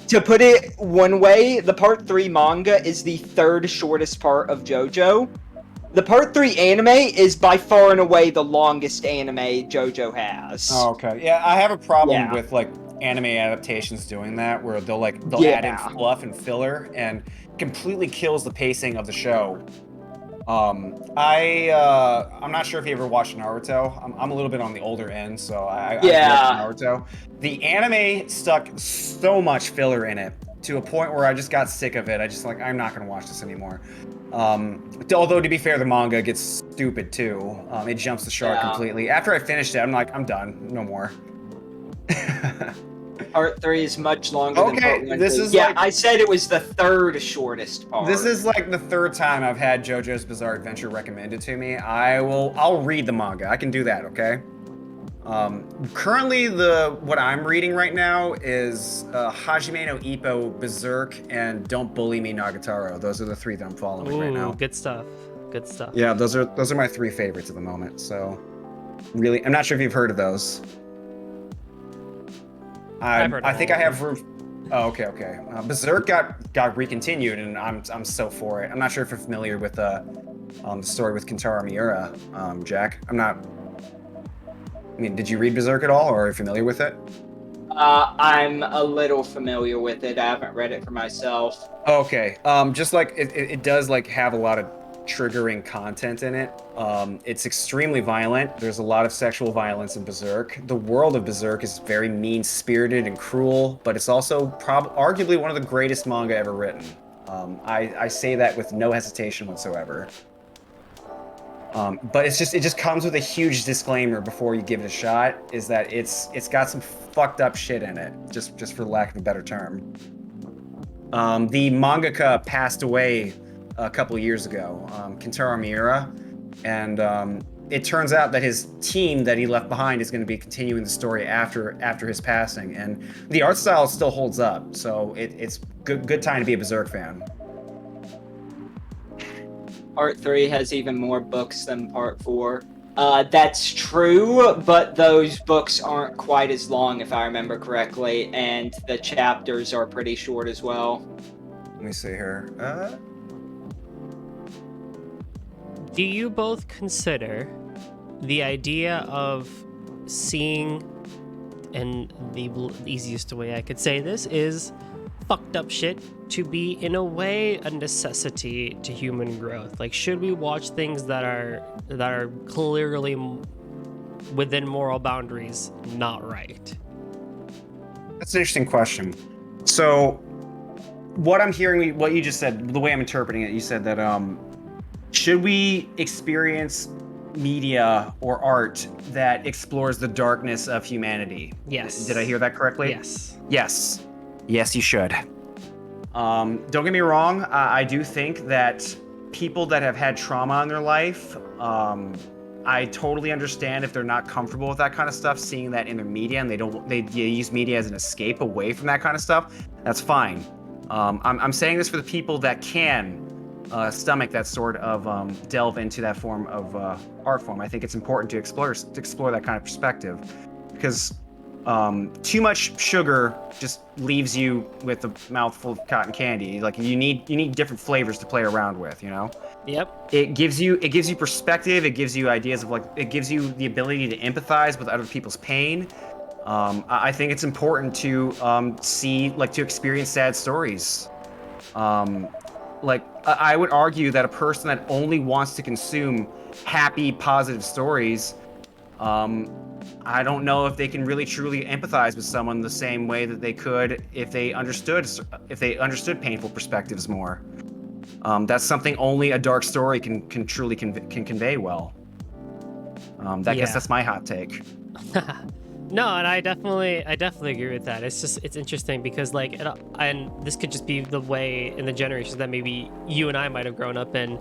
to put it one way, the Part 3 manga is the third shortest part of JoJo. The Part 3 anime is by far and away the longest anime JoJo has. Oh, okay. Yeah, I have a problem Yeah. with like anime adaptations doing that, where they'll add in Yeah. fluff and filler, and completely kills the pacing of the show. I'm not sure if you ever watched Naruto. I'm a little bit on the older end, so I grew up Yeah. with Naruto. The anime stuck so much filler in it to a point where I just got sick of it. I just I'm not gonna watch this anymore. Although to be fair, the manga gets stupid too. It jumps the shark Yeah. completely. After I finished it, I'm done. No more. Part 3 is much longer than Okay, part 1. this is yeah, like- I said it was the third shortest part. This is like the third time I've had JoJo's Bizarre Adventure recommended to me. I'll read the manga. I can do that, okay? Currently what I'm reading right now is Hajime no Ippo, Berserk, and Don't Bully Me Nagatoro. Those are the 3 that I'm following right now. Good stuff. Good stuff. Yeah, those are my 3 favorites at the moment. So, really, I'm not sure if you've heard of those. I've heard I of think all I of have room. Oh, okay. Berserk got recontinued, and I'm so for it. I'm not sure if you're familiar with the story with Kentaro Miura, Jack. I'm not. I mean, did you read Berserk at all, or are you familiar with it? I'm a little familiar with it. I haven't read it for myself. Okay. Just like it does have a lot of triggering content in it. It's extremely violent. There's a lot of sexual violence in Berserk. The world of Berserk is very mean-spirited and cruel, but it's also arguably one of the greatest manga ever written. I say that with no hesitation whatsoever. But it just comes with a huge disclaimer before you give it a shot, is that it's got some fucked up shit in it, just for lack of a better term. The mangaka passed away a couple of years ago, Kentaro Miura, and it turns out that his team that he left behind is going to be continuing the story after his passing, and the art style still holds up, so it's good time to be a Berserk fan. Part 3 has even more books than Part 4. That's true, but those books aren't quite as long, if I remember correctly, and the chapters are pretty short as well. Let me see here. Do you both consider the idea of seeing, and the easiest way I could say this is fucked up shit, to be in a way a necessity to human growth? Like, should we watch things that are clearly within moral boundaries not right? That's an interesting question. So, what I'm hearing, what you just said, the way I'm interpreting it, you said that should we experience media or art that explores the darkness of humanity? Yes. Did I hear that correctly? Yes. Yes. Yes, you should. Don't get me wrong. I do think that people that have had trauma in their life, I totally understand if they're not comfortable with that kind of stuff, seeing that in their media, and they use media as an escape away from that kind of stuff. That's fine. I'm saying this for the people that can stomach that sort of delve into that form of art form. I think it's important to explore that kind of perspective, because too much sugar just leaves you with a mouthful of cotton candy. Like, you need different flavors to play around with, you know? Yep. It gives you perspective. It gives you ideas of it gives you the ability to empathize with other people's pain. I think it's important to to experience sad stories. I would argue that a person that only wants to consume happy, positive stories, I don't know if they can really truly empathize with someone the same way that they could if they understood painful perspectives more. That's something only a dark story can truly convey well. I guess that's my hot take. No, and I definitely agree with that. It's interesting because and this could just be the way in the generations that maybe you and I might have grown up in,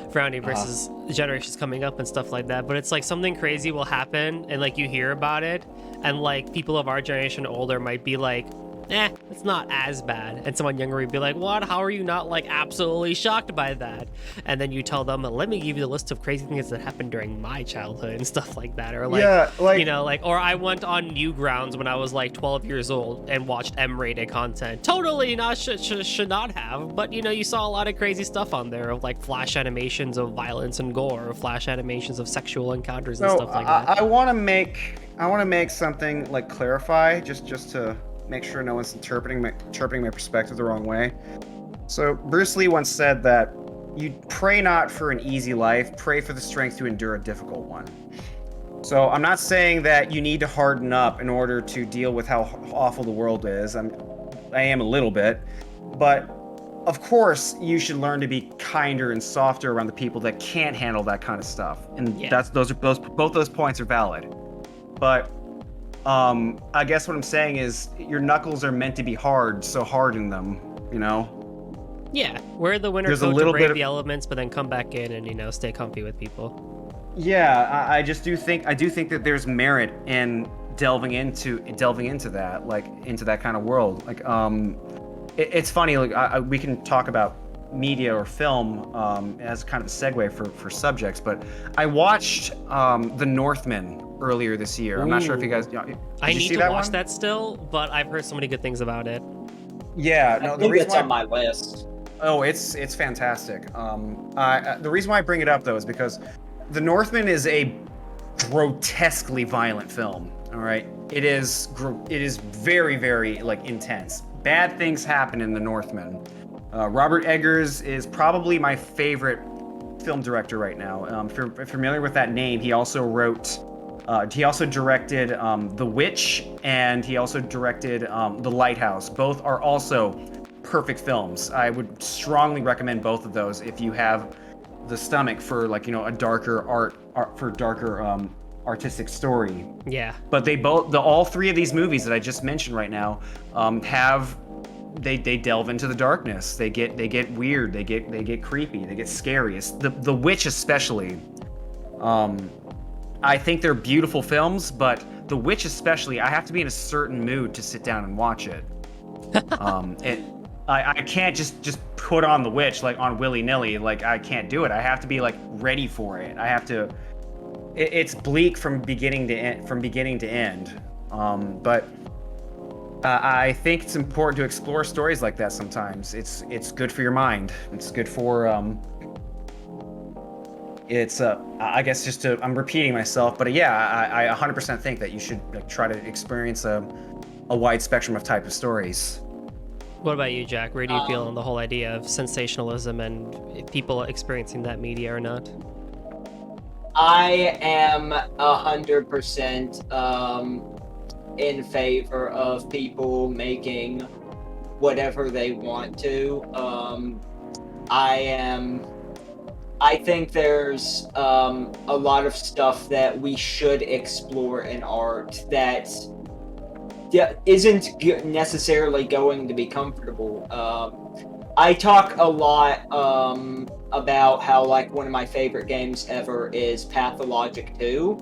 Frowny, versus the generations coming up and stuff like that. But it's like something crazy will happen and you hear about it, and people of our generation older might be like, it's not as bad. And someone younger would be like, what? How are you not absolutely shocked by that? And then you tell them, let me give you the list of crazy things that happened during my childhood and stuff like that. Or or I went on Newgrounds when I was 12 years old and watched M-rated content. Totally not should not have, but you saw a lot of crazy stuff on there of flash animations of violence and gore, or flash animations of sexual encounters and stuff like that. I want to make something clarify just to make sure no one's interpreting my perspective the wrong way. So Bruce Lee once said that you pray not for an easy life, pray for the strength to endure a difficult one. So I'm not saying that you need to harden up in order to deal with how awful the world is. I am a little bit, but of course you should learn to be kinder and softer around the people that can't handle that kind of stuff. And both those points are valid. But I guess what I'm saying is your knuckles are meant to be hard, so harden them, you know? Yeah, wear the winter There's a coat to little brave bit the of- elements, but then come back in and, you know, stay comfy with people. Yeah, I do think that there's merit in delving into that, like into that kind of world. Like, it's funny. Like, we can talk about media or film as kind of a segue for subjects, but I watched The Northman earlier this year. I'm not sure if you guys. Did I you need see to that watch one? that still, but I've heard so many good things about it. Yeah, I no. The think reason it's why on my list. Oh, it's fantastic. The reason why I bring it up though is because The Northman is a grotesquely violent film. All right, it is very, very like intense. Bad things happen in The Northman. Robert Eggers is probably my favorite film director right now. If you're familiar with that name, he also directed The Witch, and he also directed The Lighthouse. Both are also perfect films. I would strongly recommend both of those if you have the stomach for, like, you know, a darker artistic story. Yeah. But all three of these movies that I just mentioned right now they delve into the darkness. They get weird. They get creepy. They get scary. The Witch especially. I think they're beautiful films, but The Witch especially, I have to be in a certain mood to sit down and watch it. I can't just put on The Witch like on willy-nilly. Like, I can't do it. I have to be like ready for it. I have to. It's bleak from beginning to end. But I think it's important to explore stories like that sometimes. It's good for your mind. It's good for I guess I'm repeating myself, but yeah, I 100% think that you should, like, try to experience a wide spectrum of type of stories. What about you, Jack? Where do you feel on the whole idea of sensationalism and people experiencing that media or not? I am 100% in favor of people making whatever they want to. I think there's a lot of stuff that we should explore in art that isn't necessarily going to be comfortable. I talk a lot about how, like, one of my favorite games ever is Pathologic 2.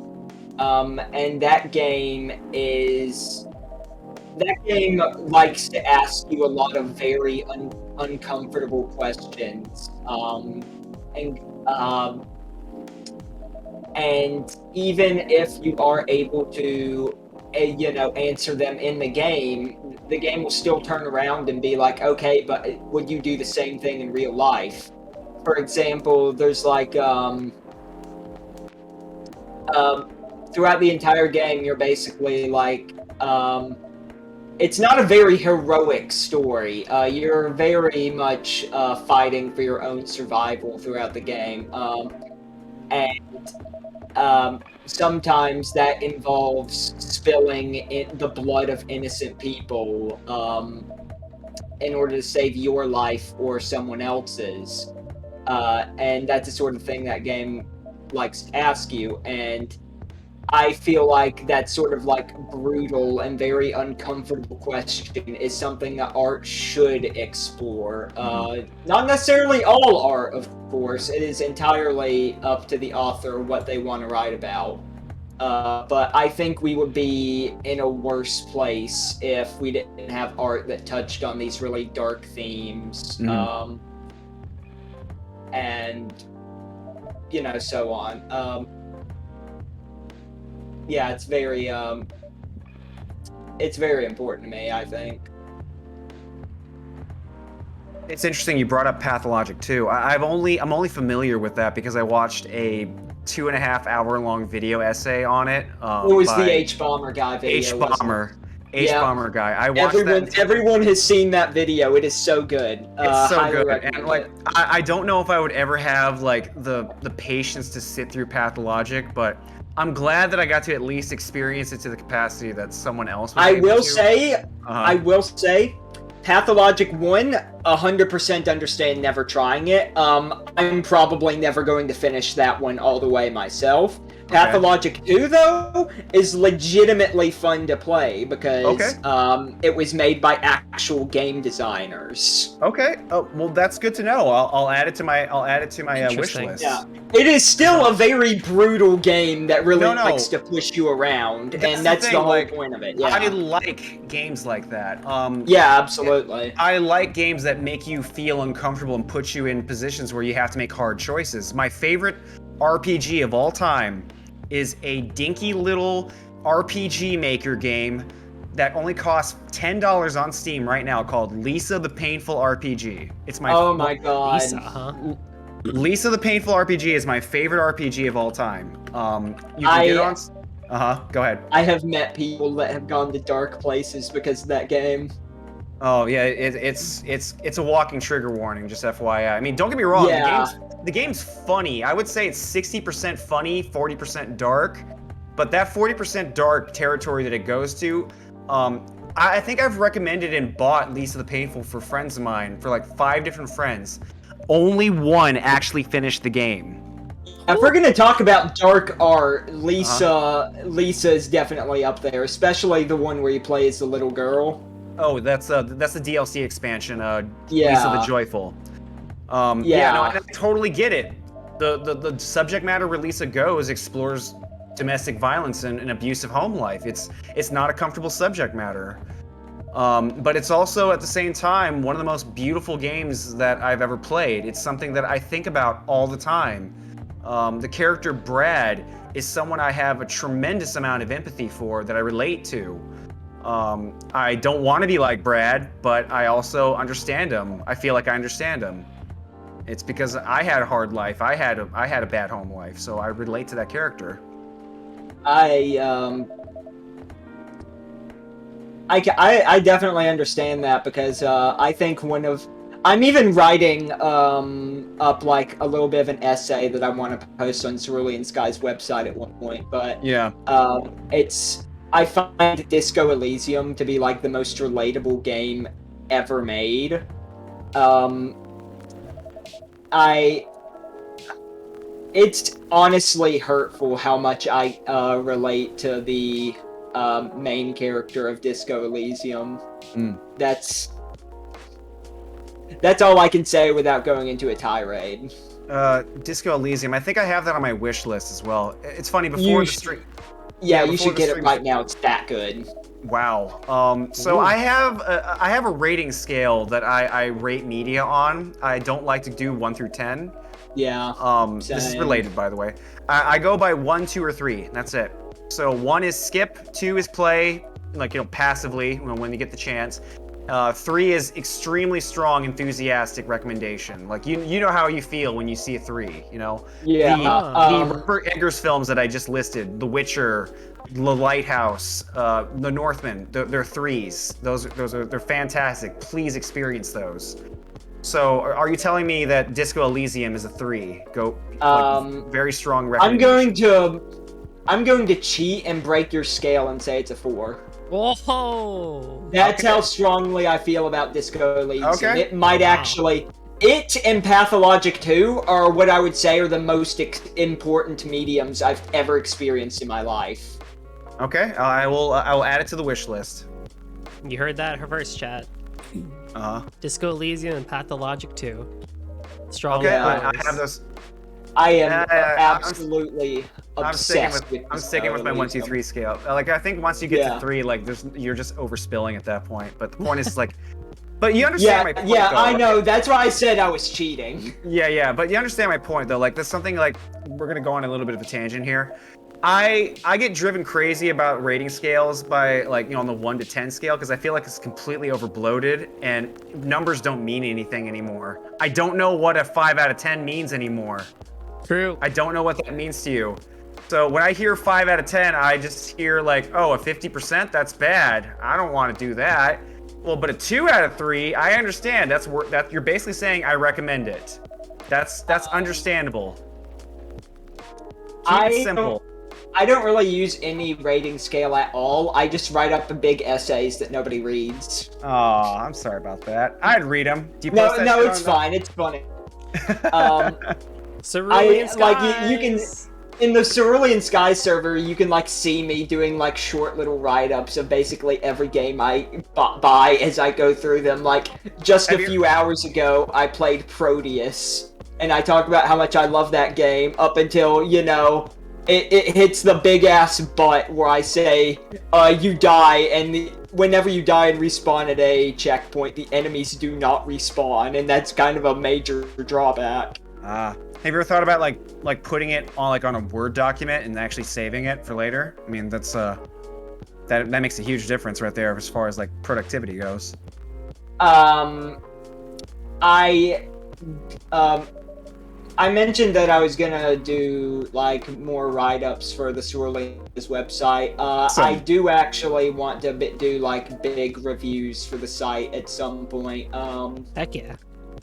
And that game likes to ask you a lot of very uncomfortable questions. And even if you are able to answer them in the game will still turn around and be like, okay, but would you do the same thing in real life? For example, there's like throughout the entire game, you're basically like it's not a very heroic story. You're very much fighting for your own survival throughout the game. And sometimes that involves spilling the blood of innocent people in order to save your life or someone else's. And that's the sort of thing that game likes to ask you. And I feel like that sort of like brutal and very uncomfortable question is something that art should explore. Not necessarily all art, of course. It is entirely up to the author what they want to write about. But I think we would be in a worse place if we didn't have art that touched on these really dark themes. And, so on. Yeah, it's very important to me, I think. It's interesting you brought up Pathologic 2. I'm only familiar with that because I watched a 2.5 hour long video essay on it. It was the H-Bomber guy video. H-Bomber. Yeah. H-Bomber guy. I watched that. Everyone has seen that video. It is so good. It's so Highly good, recommend and like it. I don't know if I would ever have like the patience to sit through Pathologic, but I'm glad that I got to at least experience it to the capacity that someone else was I able will to. say, Uh-huh. Pathologic 1, 100% understand never trying it. I'm probably never going to finish that one all the way myself. Pathologic 2, though, is legitimately fun to play because it was made by actual game designers. Okay. Oh, well, that's good to know. I'll add it to my wish Interesting. list. Yeah. It is still a very brutal game that really No, no. likes to push you around, and that's thing, the whole like, point of it. I Yeah. like games like that. Yeah, absolutely. I like games that make you feel uncomfortable and put you in positions where you have to make hard choices. My favorite RPG of all time is a dinky little RPG Maker game that only costs $10 on Steam right now called Lisa the Painful RPG. It's my Oh my god. Lisa, huh? Lisa the Painful RPG is my favorite RPG of all time. You can get on. Go ahead. I have met people that have gone to dark places because of that game. Oh yeah, it's a walking trigger warning. Just FYI. I mean, don't get me wrong. Yeah. The game's funny. I would say it's 60% funny, 40% dark. But that 40% dark territory that it goes to, I think I've recommended and bought Lisa the Painful for friends of mine, for like 5 different friends. Only one actually finished the game. If we're gonna talk about dark art, Lisa is definitely up there, especially the one where you play as the little girl. Oh, that's the DLC expansion, Yeah. Lisa the Joyful. Yeah, no, I totally get it. The subject matter where Lisa goes explores domestic violence and an abusive home life. It's not a comfortable subject matter. But it's also, at the same time, one of the most beautiful games that I've ever played. It's something that I think about all the time. The character Brad is someone I have a tremendous amount of empathy for, that I relate to. I don't want to be like Brad, but I also understand him. I feel like I understand him. It's because I had a hard life. I had a bad home life, so I relate to that character. I definitely understand that because I think I'm even writing up like a little bit of an essay that I want to post on Cerulean Sky's website at one point, but yeah, I find Disco Elysium to be like the most relatable game ever made. It's honestly hurtful how much I relate to the main character of Disco Elysium. That's all I can say without going into a tirade. Disco Elysium. I think I have that on my wish list as well. It's funny, before the stream. Yeah, you should get it right now. It's that good. Wow. So I have a rating scale that I rate media on. I don't like to do 1 through 10. Yeah. This is related, by the way. I go by 1, 2, or 3. That's it. So 1 is skip, 2 is play, like, passively when you get the chance. 3 is extremely strong, enthusiastic recommendation. Like, you know how you feel when you see a 3. Yeah. The Rupert Eggers films that I just listed, The Witcher, The Lighthouse, The Northman, they're 3s. They're fantastic. Please experience those. So, are you telling me that Disco Elysium is a 3? Very strong recommendation. I'm going to cheat and break your scale and say it's a 4. Whoa! That's how strongly I feel about Disco Elysium. Okay. It might actually... It and Pathologic 2 are what I would say are the most important mediums I've ever experienced in my life. Okay, I will add it to the wish list. You heard that, reverse chat. Disco Elysium and Pathologic 2. Strong. Okay, I have those. I am absolutely obsessed with I'm sticking with my 1, 2, 3 scale. Like, I think once you get to 3, like, you're just overspilling at that point. But the point is, like, but you understand my point. Yeah, though, I know. That's why I said I was cheating. Yeah, but you understand my point, though. Like, there's something, like, we're gonna go on a little bit of a tangent here. I get driven crazy about rating scales by, like, on the 1 to 10 scale, because I feel like it's completely overbloated and numbers don't mean anything anymore. I don't know what a 5 out of 10 means anymore. True. I don't know what that means to you. So when I hear 5 out of 10, I just hear like, oh, a 50%? That's bad. I don't want to do that. Well, but a 2 out of 3, I understand. That you're basically saying I recommend it. That's understandable. Keep it simple. I don't really use any rating scale at all. I just write up the big essays that nobody reads. Oh, I'm sorry about that. I'd read them. Do you No, post that no, shit it's on fine. It's funny. Um, Cerulean Skies. like you can in the Cerulean Sky server, you can like see me doing like short little write-ups of basically every game I buy as I go through them. Like just a few hours ago, I played Proteus, and I talk about how much I love that game up until it hits the big ass butt where I say you die, and whenever you die and respawn at a checkpoint, the enemies do not respawn, and that's kind of a major drawback. Have you ever thought about like putting it on a Word document and actually saving it for later? I mean, that's that makes a huge difference right there as far as like productivity goes. I mentioned that I was gonna do like more write-ups for the Cerulean's website. I do actually want to do like big reviews for the site at some point. Heck yeah.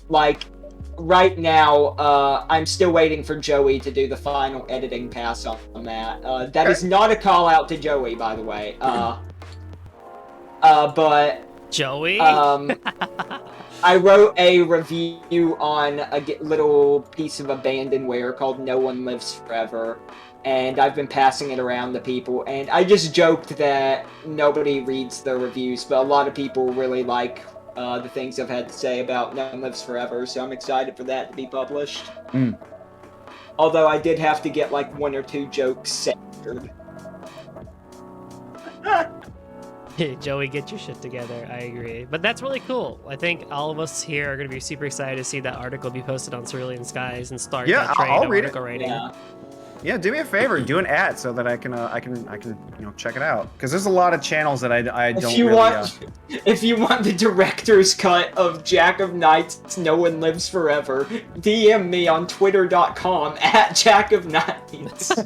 Like right now, I'm still waiting for Joey to do the final editing pass on that. That is not a call out to Joey, by the way. But Joey? I wrote a review on a little piece of abandonware called No One Lives Forever, and I've been passing it around to people, and I just joked that nobody reads the reviews, but a lot of people really like the things I've had to say about No One Lives Forever, so I'm excited for that to be published. Although I did have to get like 1 or 2 jokes censored. Joey, get your shit together. I agree. But that's really cool. I think all of us here are going to be super excited to see that article be posted on Cerulean Skies and start that train I'll of read article writing. Yeah, do me a favor, do an ad so that I can check it out, because there's a lot of channels that I don't If you want the director's cut of Jack of Knights, No One Lives Forever, DM me on twitter.com @JackofKnights.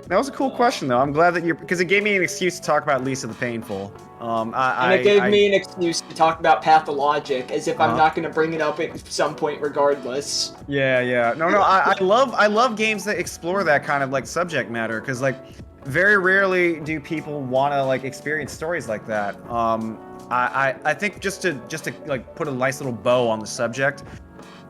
That was a cool question, though. I'm glad that because it gave me an excuse to talk about Lisa the Painful. And it gave me an excuse to talk about Pathologic, as if I'm not going to bring it up at some point regardless. Yeah. No, I love games that explore that kind of like subject matter, because like very rarely do people want to like experience stories like that. I think just to like put a nice little bow on the subject,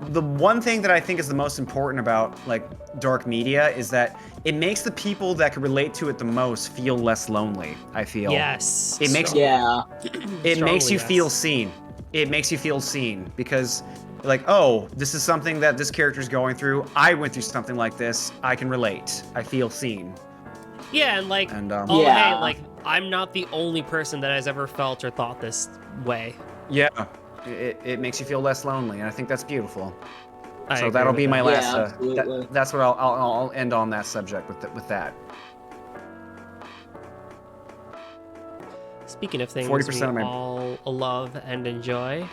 the one thing that I think is the most important about like dark media is that it makes the people that can relate to it the most feel less lonely. I feel. Yes. It makes it makes you feel seen. It makes you feel seen because like, oh, this is something that this character's going through. I went through something like this. I can relate. I feel seen. Yeah, and like, hey, like I'm not the only person that has ever felt or thought this way. Yeah. It makes you feel less lonely, and I think that's beautiful. So that'll be my last. That's what I'll end on that subject with that. Speaking of things 40% we all love and enjoy.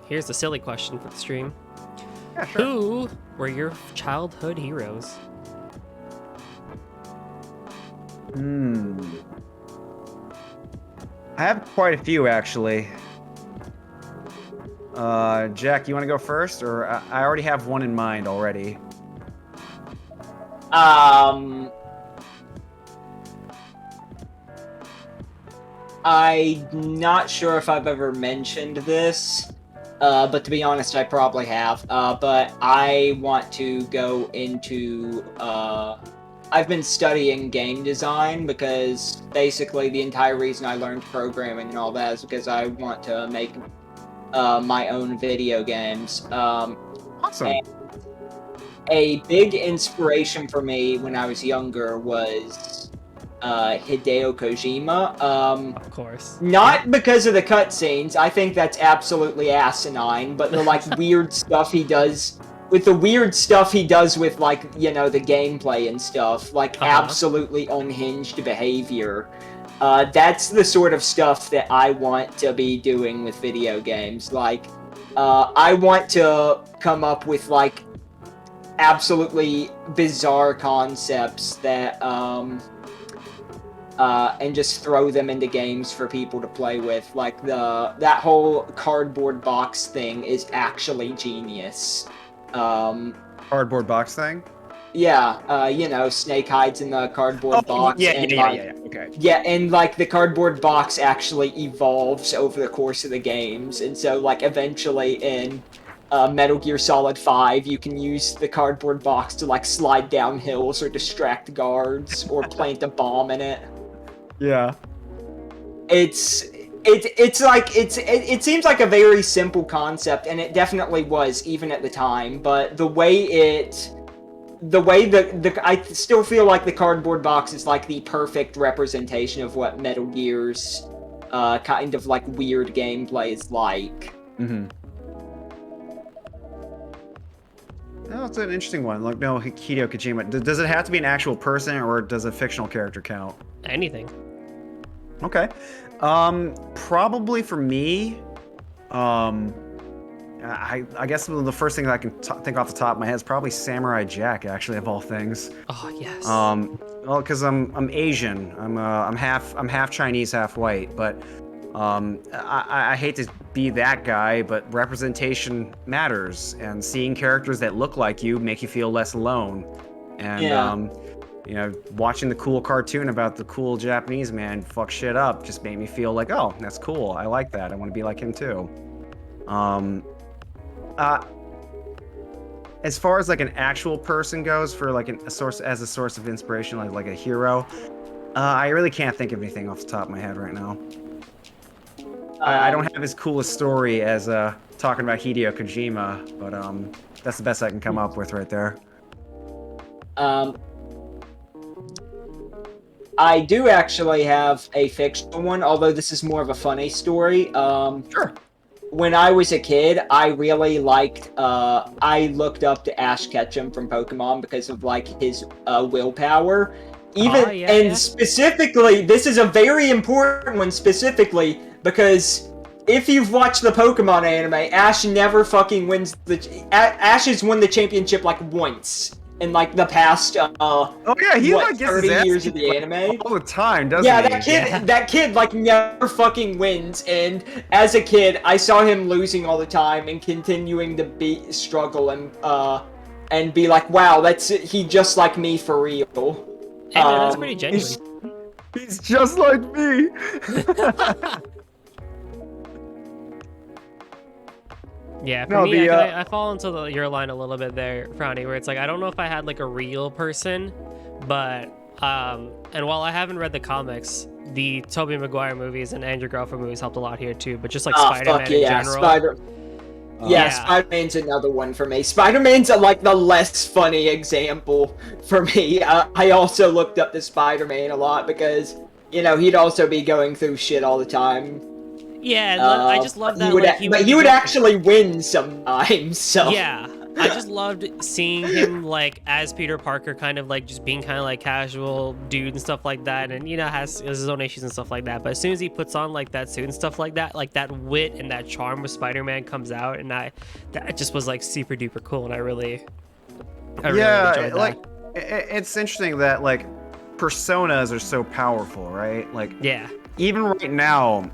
Here's a silly question for the stream. Yeah, sure. Who were your childhood heroes? I have quite a few actually. Jack, you want to go first, or I already have one in mind already. I'm not sure if I've ever mentioned this, but to be honest, I probably have. But I want to go into. I've been studying game design because basically the entire reason I learned programming and all that is because I want to make my own video games. Awesome. A big inspiration for me when I was younger was Hideo Kojima. Of course. Not because of the cutscenes. I think that's absolutely asinine, but the like weird stuff he does with the weird stuff he does with like, the gameplay and stuff, like absolutely unhinged behavior. That's the sort of stuff that I want to be doing with video games. Like, I want to come up with like absolutely bizarre concepts that and just throw them into games for people to play with. Like that whole cardboard box thing is actually genius. Cardboard box thing. Yeah, you know, Snake hides in the cardboard box, and like, Okay. yeah, and like the cardboard box actually evolves over the course of the games, and so like eventually in Metal Gear Solid 5, you can use the cardboard box to like slide down hills or distract guards or plant a bomb in it. Yeah. It seems like a very simple concept, and it definitely was even at the time, but the way I still feel like the cardboard box is like the perfect representation of what Metal Gear's kind of like weird gameplay is like. Mm-hmm. Oh, it's an interesting one. Like, no, Hideo Kojima. Does it have to be an actual person, or does a fictional character count? Anything. Okay. Probably for me, I guess the first thing that I can think off the top of my head is probably Samurai Jack, actually, of all things. Oh yes. Well, because I'm Asian. I'm half Chinese, half white. But I hate to be that guy, but representation matters, and seeing characters that look like you make you feel less alone. And Yeah. you know, watching the cool cartoon about the cool Japanese man fuck shit up just made me feel like, oh, that's cool. I like that. I want to be like him too. As far as like an actual person goes, for like a source of inspiration, like a hero, I really can't think of anything off the top of my head right now. I don't have as cool a story as talking about Hideo Kojima, but that's the best I can come up with right there. I do actually have a fictional one, although this is more of a funny story. Sure. When I was a kid, I really liked, I looked up to Ash Ketchum from Pokemon because of, like, his willpower. Specifically, this is a very important one specifically, because if you've watched the Pokemon anime, Ash never fucking wins Ash has won the championship, like, once in, like, the past, oh yeah, he like gets 30 his ass years of kicked, the like, anime. all the time, doesn't Yeah, he? that kid, like, never fucking wins, and as a kid, I saw him losing all the time and continuing to struggle and be like, wow, he just like me for real. Hey man, that's pretty genuine. He's just like me. Yeah, for No, me, I fall into your line a little bit there, Frowny, where it's like, I don't know if I had like a real person, but and while I haven't read the comics, the Tobey Maguire movies and Andrew Garfield movies helped a lot here too, but just like Spider-Man in general. Spider-Man's another one for me. Spider-Man's like the less funny example for me. I also looked up to Spider-Man a lot because, you know, he'd also be going through shit all the time. Yeah, I just love that. He would actually win sometimes. So yeah, I just loved seeing him like as Peter Parker, kind of like just being kind of like casual dude and stuff like that, and you know has his own issues and stuff like that. But as soon as he puts on like that suit and stuff like that wit and that charm of Spider-Man comes out, and that just was like super duper cool, and I really enjoyed that. Like it's interesting that like personas are so powerful, right? Like yeah. Even right now,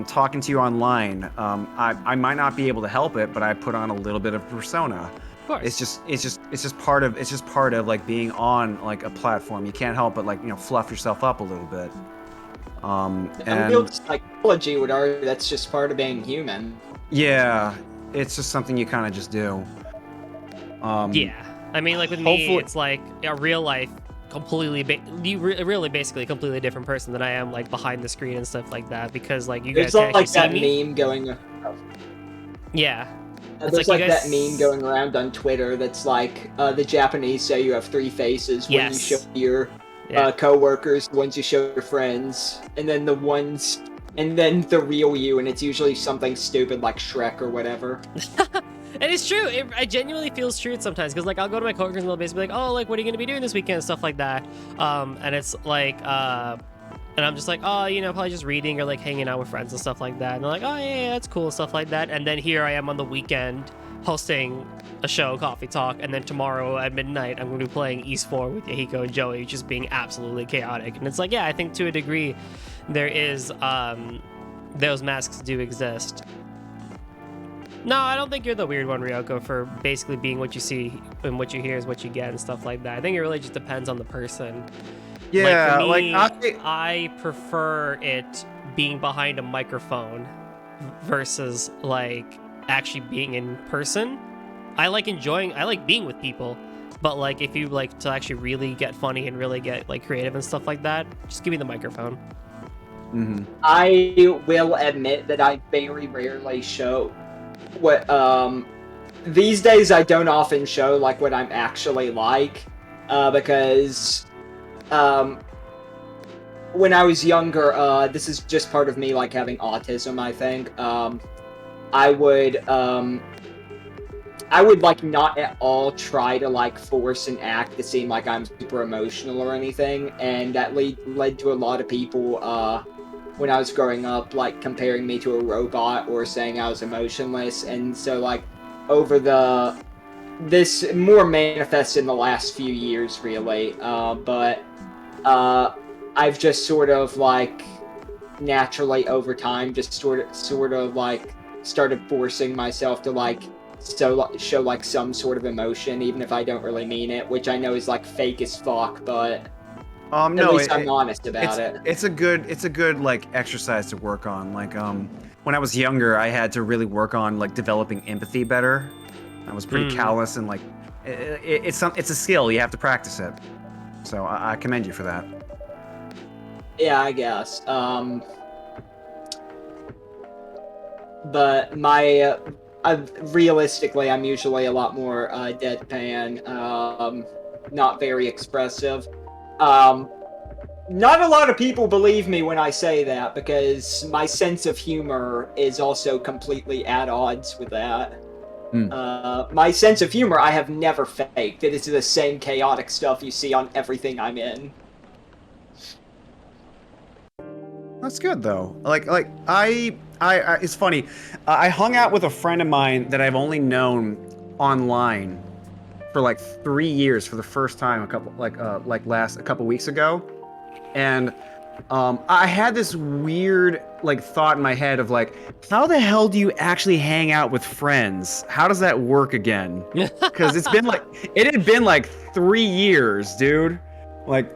talking to you online, I might not be able to help it, but I put on a little bit of persona. Of course. It's just part of like being on like a platform. You can't help but like, you know, fluff yourself up a little bit. And psychology would argue that's just part of being human. Yeah, it's just something you kind of just do. Yeah, I mean, like with me, it's like a real life. Really basically a completely different person than I am like behind the screen and stuff like that, because like you guys can actually see me. Meme going. Yeah. There's like that meme going around on Twitter that's like the Japanese say you have three faces when you show your co-workers, the ones you show your friends, and then the real you, and it's usually something stupid like Shrek or whatever. And it's true. It genuinely feels true sometimes, because like I'll go to my coworkers and they'll basically be like, "Oh, like what are you gonna be doing this weekend?" and stuff like that. And it's like, And I'm just like, oh, probably just reading or like hanging out with friends and stuff like that. And they're like, oh, yeah, that's cool, stuff like that. And then here I am on the weekend hosting a show, Coffee Talk. And then tomorrow at midnight, I'm going to be playing East 4 with Yahiko and Joey, just being absolutely chaotic. And it's like, yeah, I think to a degree there is, those masks do exist. No, I don't think you're the weird one, Ryoko, for basically being what you see and what you hear is what you get and stuff like that. I think it really just depends on the person. Yeah, like for me, I prefer it being behind a microphone versus like actually being in person. I like being with people, but like if you like to actually really get funny and really get like creative and stuff like that, just give me the microphone. Mm-hmm. I will admit that I very rarely show what these days I don't often show like what I'm actually like, because when I was younger, this is just part of me like having autism, I think. I would like not at all try to like force an act to seem like I'm super emotional or anything, and that led to a lot of people when I was growing up like comparing me to a robot or saying I was emotionless. And so like this more manifests in the last few years really, but I've just sort of like naturally over time just sort of like started forcing myself to like show like some sort of emotion, even if I don't really mean it, which I know is like fake as fuck, but at least I'm honest about it. It's a good like exercise to work on. Like when I was younger, I had to really work on like developing empathy better. I was pretty callous and like it's a skill. You have to practice it. So I commend you for that. Yeah, I guess. But my realistically, I'm usually a lot more deadpan, not very expressive. Not a lot of people believe me when I say that, because my sense of humor is also completely at odds with that. My sense of humor I have never faked. It is the same chaotic stuff you see on everything I'm in. That's good though. Like I it's funny. I hung out with a friend of mine that I've only known online for like 3 years for the first time a couple weeks ago, and I had this weird like thought in my head of like, how the hell do you actually hang out with friends? How does that work again? Because it had been like 3 years, dude. Like,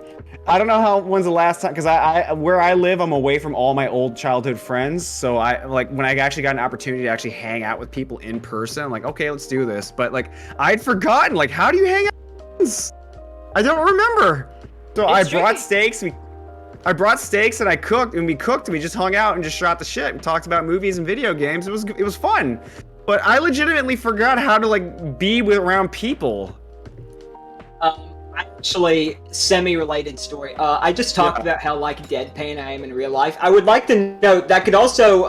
I don't know when's the last time, because I where I live, I'm away from all my old childhood friends. So I like when I actually got an opportunity to actually hang out with people in person, I'm like, okay, let's do this. But like, I'd forgotten, like, how do you hang out with friends? I don't remember. So I brought steaks. I brought steaks and I cooked, and we just hung out and just shot the shit. We talked about movies and video games. It was fun. But I legitimately forgot how to like be around people. Actually, semi-related story. I just talked about how like deadpan I am in real life. I would like to note that could also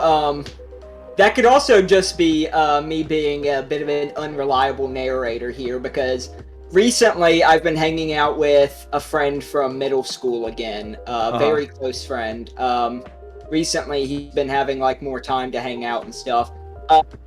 just be me being a bit of an unreliable narrator here, because recently I've been hanging out with a friend from middle school again, very close friend. Recently he's been having like more time to hang out and stuff.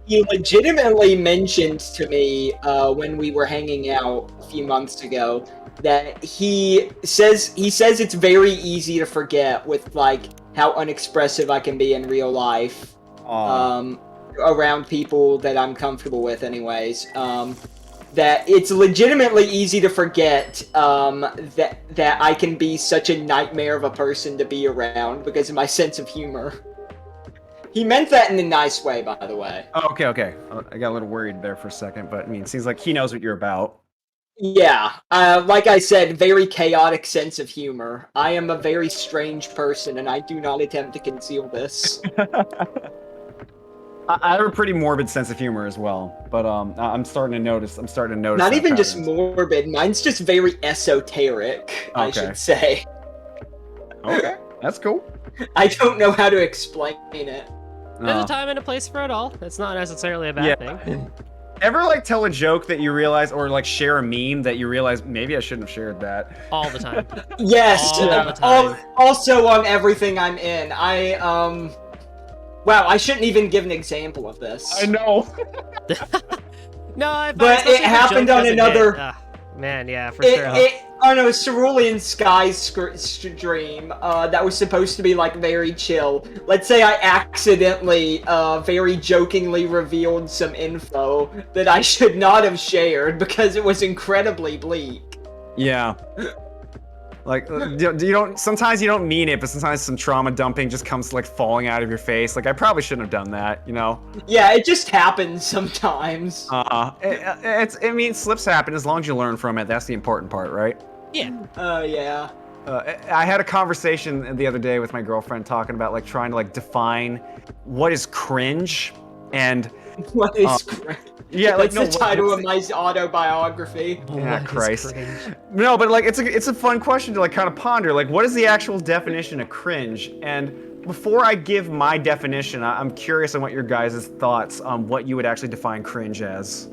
He legitimately mentioned to me when we were hanging out a few months ago that he says it's very easy to forget with like how unexpressive I can be in real life around people that I'm comfortable with anyways. That it's legitimately easy to forget that I can be such a nightmare of a person to be around because of my sense of humor. He meant that in a nice way, by the way. Oh, okay. I got a little worried there for a second, but I mean, it seems like he knows what you're about. Yeah, like I said, very chaotic sense of humor. I am a very strange person, and I do not attempt to conceal this. I have a pretty morbid sense of humor as well, but I'm starting to notice. Not even just morbid. Mine's just very esoteric, I should say. Okay, that's cool. I don't know how to explain it. There's a time and a place for it all. It's not necessarily a bad thing. Ever like tell a joke that you realize, or like share a meme that you realize maybe I shouldn't have shared that? All the time. Yes. All the time. Also on everything I'm in. Wow, I shouldn't even give an example of this. I know. No, I find But it especially if the happened joke on doesn't another. hit- man, yeah, for sure. On a Cerulean Sky stream that was supposed to be like very chill. Let's say I accidentally, very jokingly revealed some info that I should not have shared because it was incredibly bleak. Yeah. Like you don't. Sometimes you don't mean it, but sometimes some trauma dumping just comes like falling out of your face. Like I probably shouldn't have done that. You know. Yeah, it just happens sometimes. I mean, slips happen as long as you learn from it. That's the important part, right? Yeah. Yeah. I had a conversation the other day with my girlfriend talking about like trying to like define what is cringe, and What is cringe? yeah, like That's the title of my autobiography. Yeah, What is Christ. cringe? No, but like it's a fun question to like kind of ponder. Like, what is the actual definition of cringe? And before I give my definition, I'm curious on what your guys' thoughts on what you would actually define cringe as.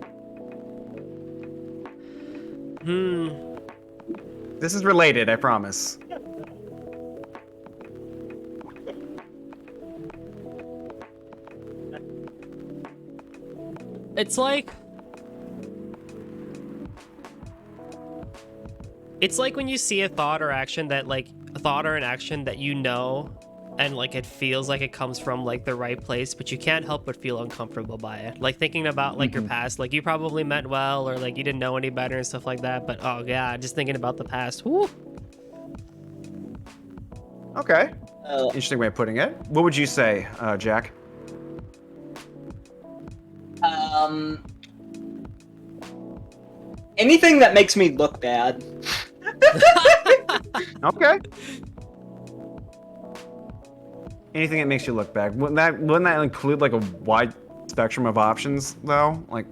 This is related, I promise. It's like when you see a thought or action that like a thought or an action that you know and like it feels like it comes from like the right place, but you can't help but feel uncomfortable by it. Like thinking about like your past, like you probably meant well or like you didn't know any better and stuff like that, but oh yeah, just thinking about the past. Whoo. Okay. Interesting way of putting it. What would you say, Jack? Anything that makes me look bad. Okay. Anything that makes you look bad. Wouldn't that include like a wide spectrum of options though? Like,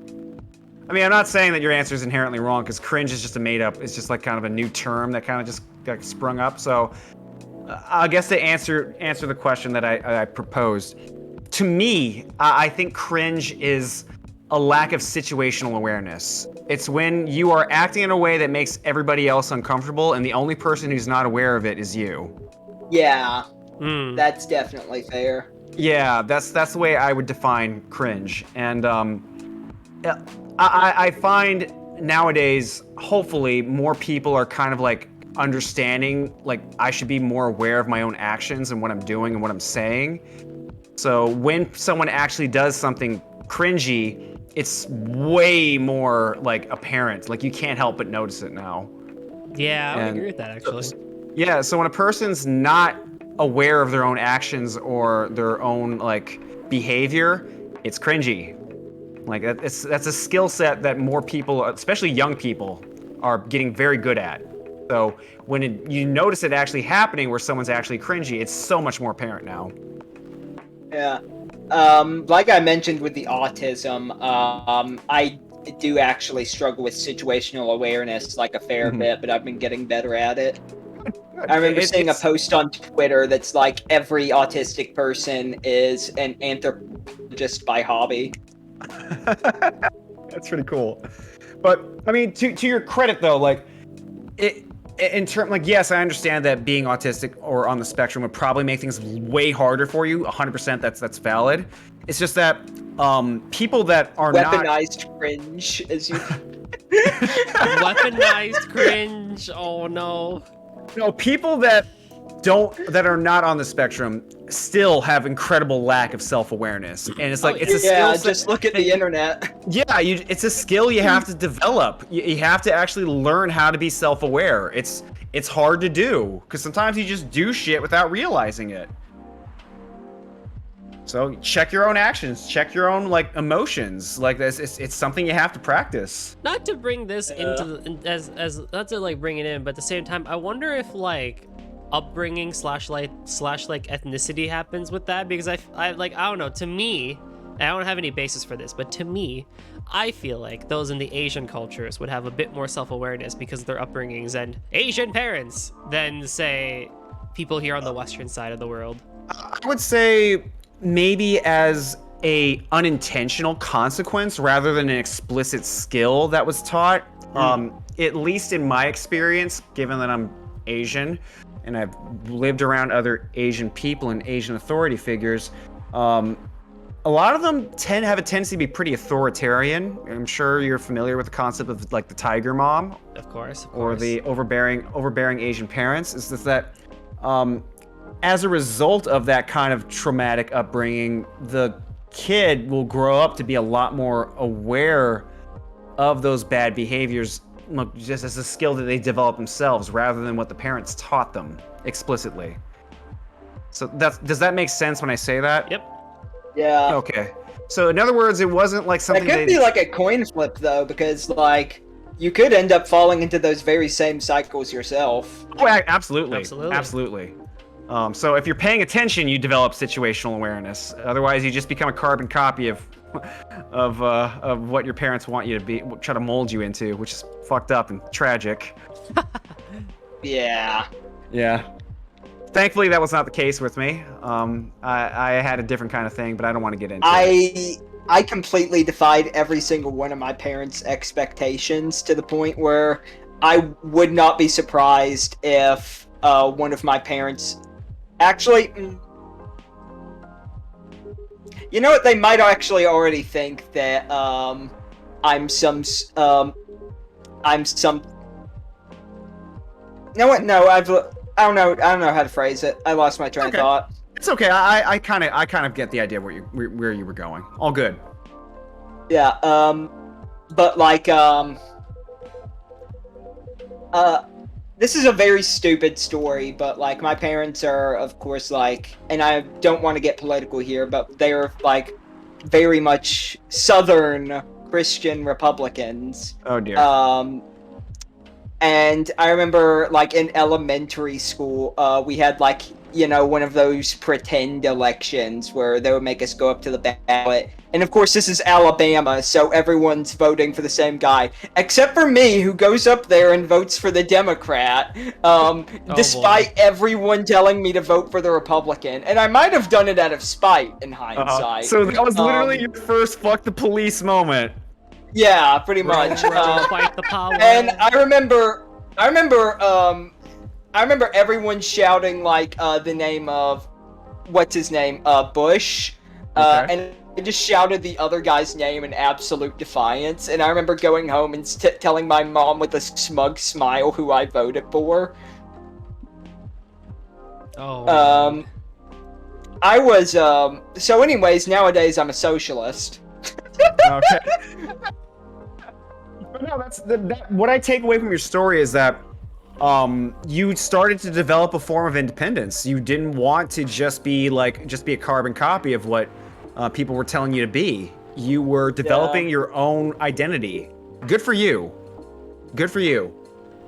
I mean, I'm not saying that your answer is inherently wrong because cringe is just a made up. It's just like kind of a new term that kind of just got sprung up. So, I guess to answer the question that I proposed, to me, I think cringe is a lack of situational awareness. It's when you are acting in a way that makes everybody else uncomfortable, and the only person who's not aware of it is you. Yeah, that's definitely fair. Yeah, that's the way I would define cringe. And I find nowadays, hopefully, more people are kind of like understanding, like I should be more aware of my own actions and what I'm doing and what I'm saying. So when someone actually does something cringy, it's way more like apparent. Like you can't help but notice it now. Yeah, I would agree with that actually. Yeah, so when a person's not aware of their own actions or their own like behavior, it's cringy. Like that's a skill set that more people, especially young people, are getting very good at. So when you notice it actually happening where someone's actually cringy, it's so much more apparent now. Yeah. Like I mentioned with the autism, I do actually struggle with situational awareness like a fair bit, but I've been getting better at it. I remember seeing a post on Twitter that's like every autistic person is an anthropologist by hobby. That's pretty cool. But I mean, to your credit though, like in terms, like, yes, I understand that being autistic or on the spectrum would probably make things way harder for you. 100%, that's valid. It's just that people that are weaponized cringe, as you Weaponized cringe. Oh no. No, people that are not on the spectrum still have incredible lack of self-awareness, and it's like it's a skill set. Just look at the internet. Yeah, it's a skill you have to develop. You have to actually learn how to be self-aware. It's hard to do because sometimes you just do shit without realizing it. So check your own actions, check your own like emotions. Like this, it's something you have to practice. Not to bring this into as not to like bring it in, but at the same time, I wonder if like upbringing slash ethnicity happens with that, because I don't know, to me, and I don't have any basis for this, but to me, I feel like those in the Asian cultures would have a bit more self-awareness because of their upbringings and Asian parents than say people here on the western side of the world. I would say maybe as a unintentional consequence rather than an explicit skill that was taught. At least in my experience, given that I'm Asian and I've lived around other Asian people and Asian authority figures, a lot of them have a tendency to be pretty authoritarian. I'm sure you're familiar with the concept of like the tiger mom, Of course. or the overbearing Asian parents. Is just that, as a result of that kind of traumatic upbringing, the kid will grow up to be a lot more aware of those bad behaviors, just as a skill that they develop themselves, rather than what the parents taught them explicitly. So does that make sense when I say that? Yep. Yeah. Okay. So in other words, it wasn't like That something could be like a coin flip though, because like you could end up falling into those very same cycles yourself. Oh, absolutely. Absolutely. Absolutely. So if you're paying attention, you develop situational awareness. Otherwise, you just become a carbon copy of what your parents want you to be, try to mold you into, which is fucked up and tragic. Yeah. Yeah. Thankfully, that was not the case with me. I had a different kind of thing, but I don't want to get into it. I completely defied every single one of my parents' expectations to the point where I would not be surprised if one of my parents actually. You know what? They might actually already think that I'm some. You know what? No, I don't know how to phrase it. I lost my train of thought. It's okay. I kind of get the idea of where you were going. All good. Yeah. But like this is a very stupid story, but like my parents are, of course, like, and I don't want to get political here, but they're like very much Southern Christian Republicans. Oh dear. And I remember, like, in elementary school, we had, like, you know, one of those pretend elections where they would make us go up to the ballot. And, of course, this is Alabama, so everyone's voting for the same guy. Except for me, who goes up there and votes for the Democrat, despite everyone telling me to vote for the Republican. And I might have done it out of spite, in hindsight. So that was literally your first fuck the police moment. Yeah, pretty much. Fight the power. And I remember everyone shouting like the name of what's his name, Bush, and I just shouted the other guy's name in absolute defiance. And I remember going home and telling my mom with a smug smile who I voted for. Oh. I was so anyways, nowadays I'm a socialist. Okay. But no, what I take away from your story is that you started to develop a form of independence. You didn't want to just be a carbon copy of what people were telling you to be. You were developing your own identity. Good for you. Good for you.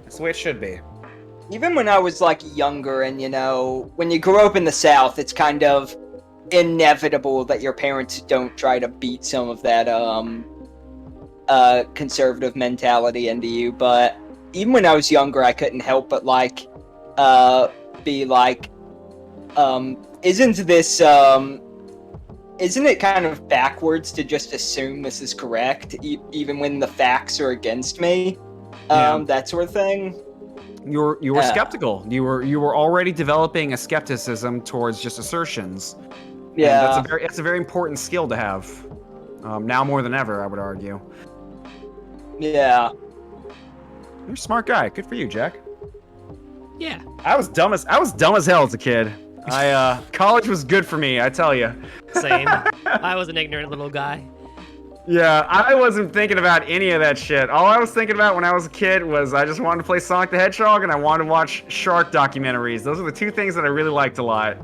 That's the way it should be. Even when I was like younger, and you know, when you grow up in the South, it's kind of inevitable that your parents don't try to beat some of that conservative mentality into you. But even when I was younger, I couldn't help but like be like, isn't it kind of backwards to just assume this is correct, even when the facts are against me? That sort of thing. You were skeptical. You were already developing a skepticism towards just assertions. Yeah, and that's a very important skill to have. Now more than ever, I would argue. Yeah. You're a smart guy. Good for you, Jack. Yeah. I was dumb as hell as a kid. College was good for me, I tell you. Same. I was an ignorant little guy. Yeah, I wasn't thinking about any of that shit. All I was thinking about when I was a kid was I just wanted to play Sonic the Hedgehog and I wanted to watch shark documentaries. Those are the two things that I really liked a lot.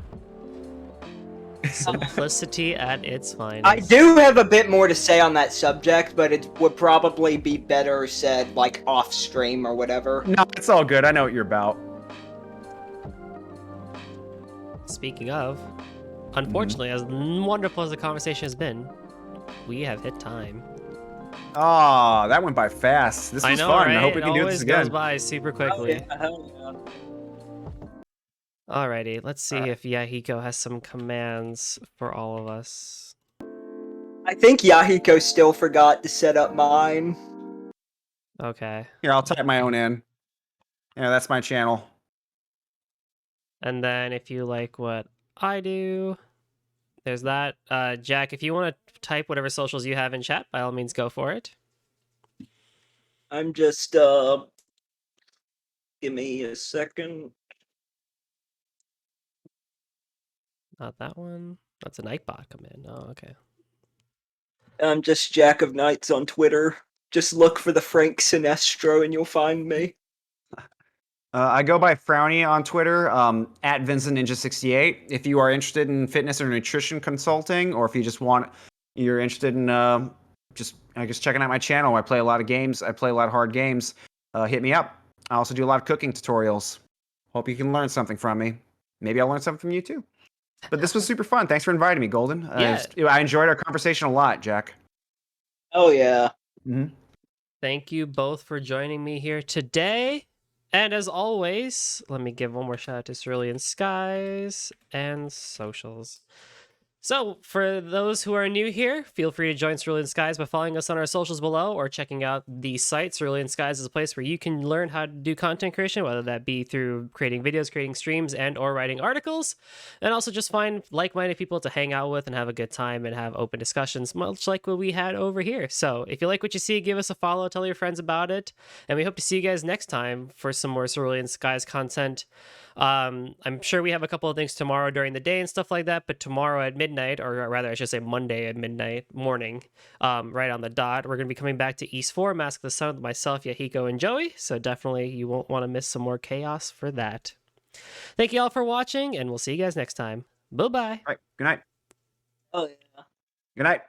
Simplicity at its finest. I do have a bit more to say on that subject, but it would probably be better said like off stream or whatever. No, it's all good. I know what you're about. Speaking of, unfortunately, as wonderful as the conversation has been, we have hit time. Ah, that went by fast. This was fun. Right? I hope we can do this again. It always goes by super quickly. Hell yeah. Alrighty, let's see if Yahiko has some commands for all of us. I think Yahiko still forgot to set up mine. Okay. Here, I'll type my own in. Yeah, that's my channel. And then if you like what I do, there's that. Jack, if you want to type whatever socials you have in chat, by all means, go for it. I'm just give me a second. Not that one. That's a Nightbot come in. Oh, okay. I'm just Jack of Knights on Twitter. Just look for the Frank Sinestro and you'll find me. I go by Frowny on Twitter, at VincentNinja68. If you are interested in fitness or nutrition consulting, or if you just you're interested in just, I guess, checking out my channel. I play a lot of games. I play a lot of hard games. Hit me up. I also do a lot of cooking tutorials. Hope you can learn something from me. Maybe I'll learn something from you too. But this was super fun. Thanks for inviting me, Golden. Yeah. I enjoyed our conversation a lot, Jack. Oh yeah. Mm-hmm. Thank you both for joining me here today. And as always, let me give one more shout out to Cerulean Skies and socials. So, for those who are new here, feel free to join Cerulean Skies by following us on our socials below or checking out the site. Cerulean Skies is a place where you can learn how to do content creation, whether that be through creating videos, creating streams, and or writing articles. And also just find like-minded people to hang out with and have a good time and have open discussions, much like what we had over here. So, if you like what you see, give us a follow, tell your friends about it. And we hope to see you guys next time for some more Cerulean Skies content. I'm sure we have a couple of things tomorrow during the day and stuff like that, but tomorrow at midnight, or rather I should say Monday at midnight morning, right on the dot, we're going to be coming back to East 4, Mask of the Sun with myself, Yahiko, and Joey, so definitely you won't want to miss some more chaos for that. Thank you all for watching, and we'll see you guys next time. Bye-bye. All right. Good night. Oh yeah. Good night.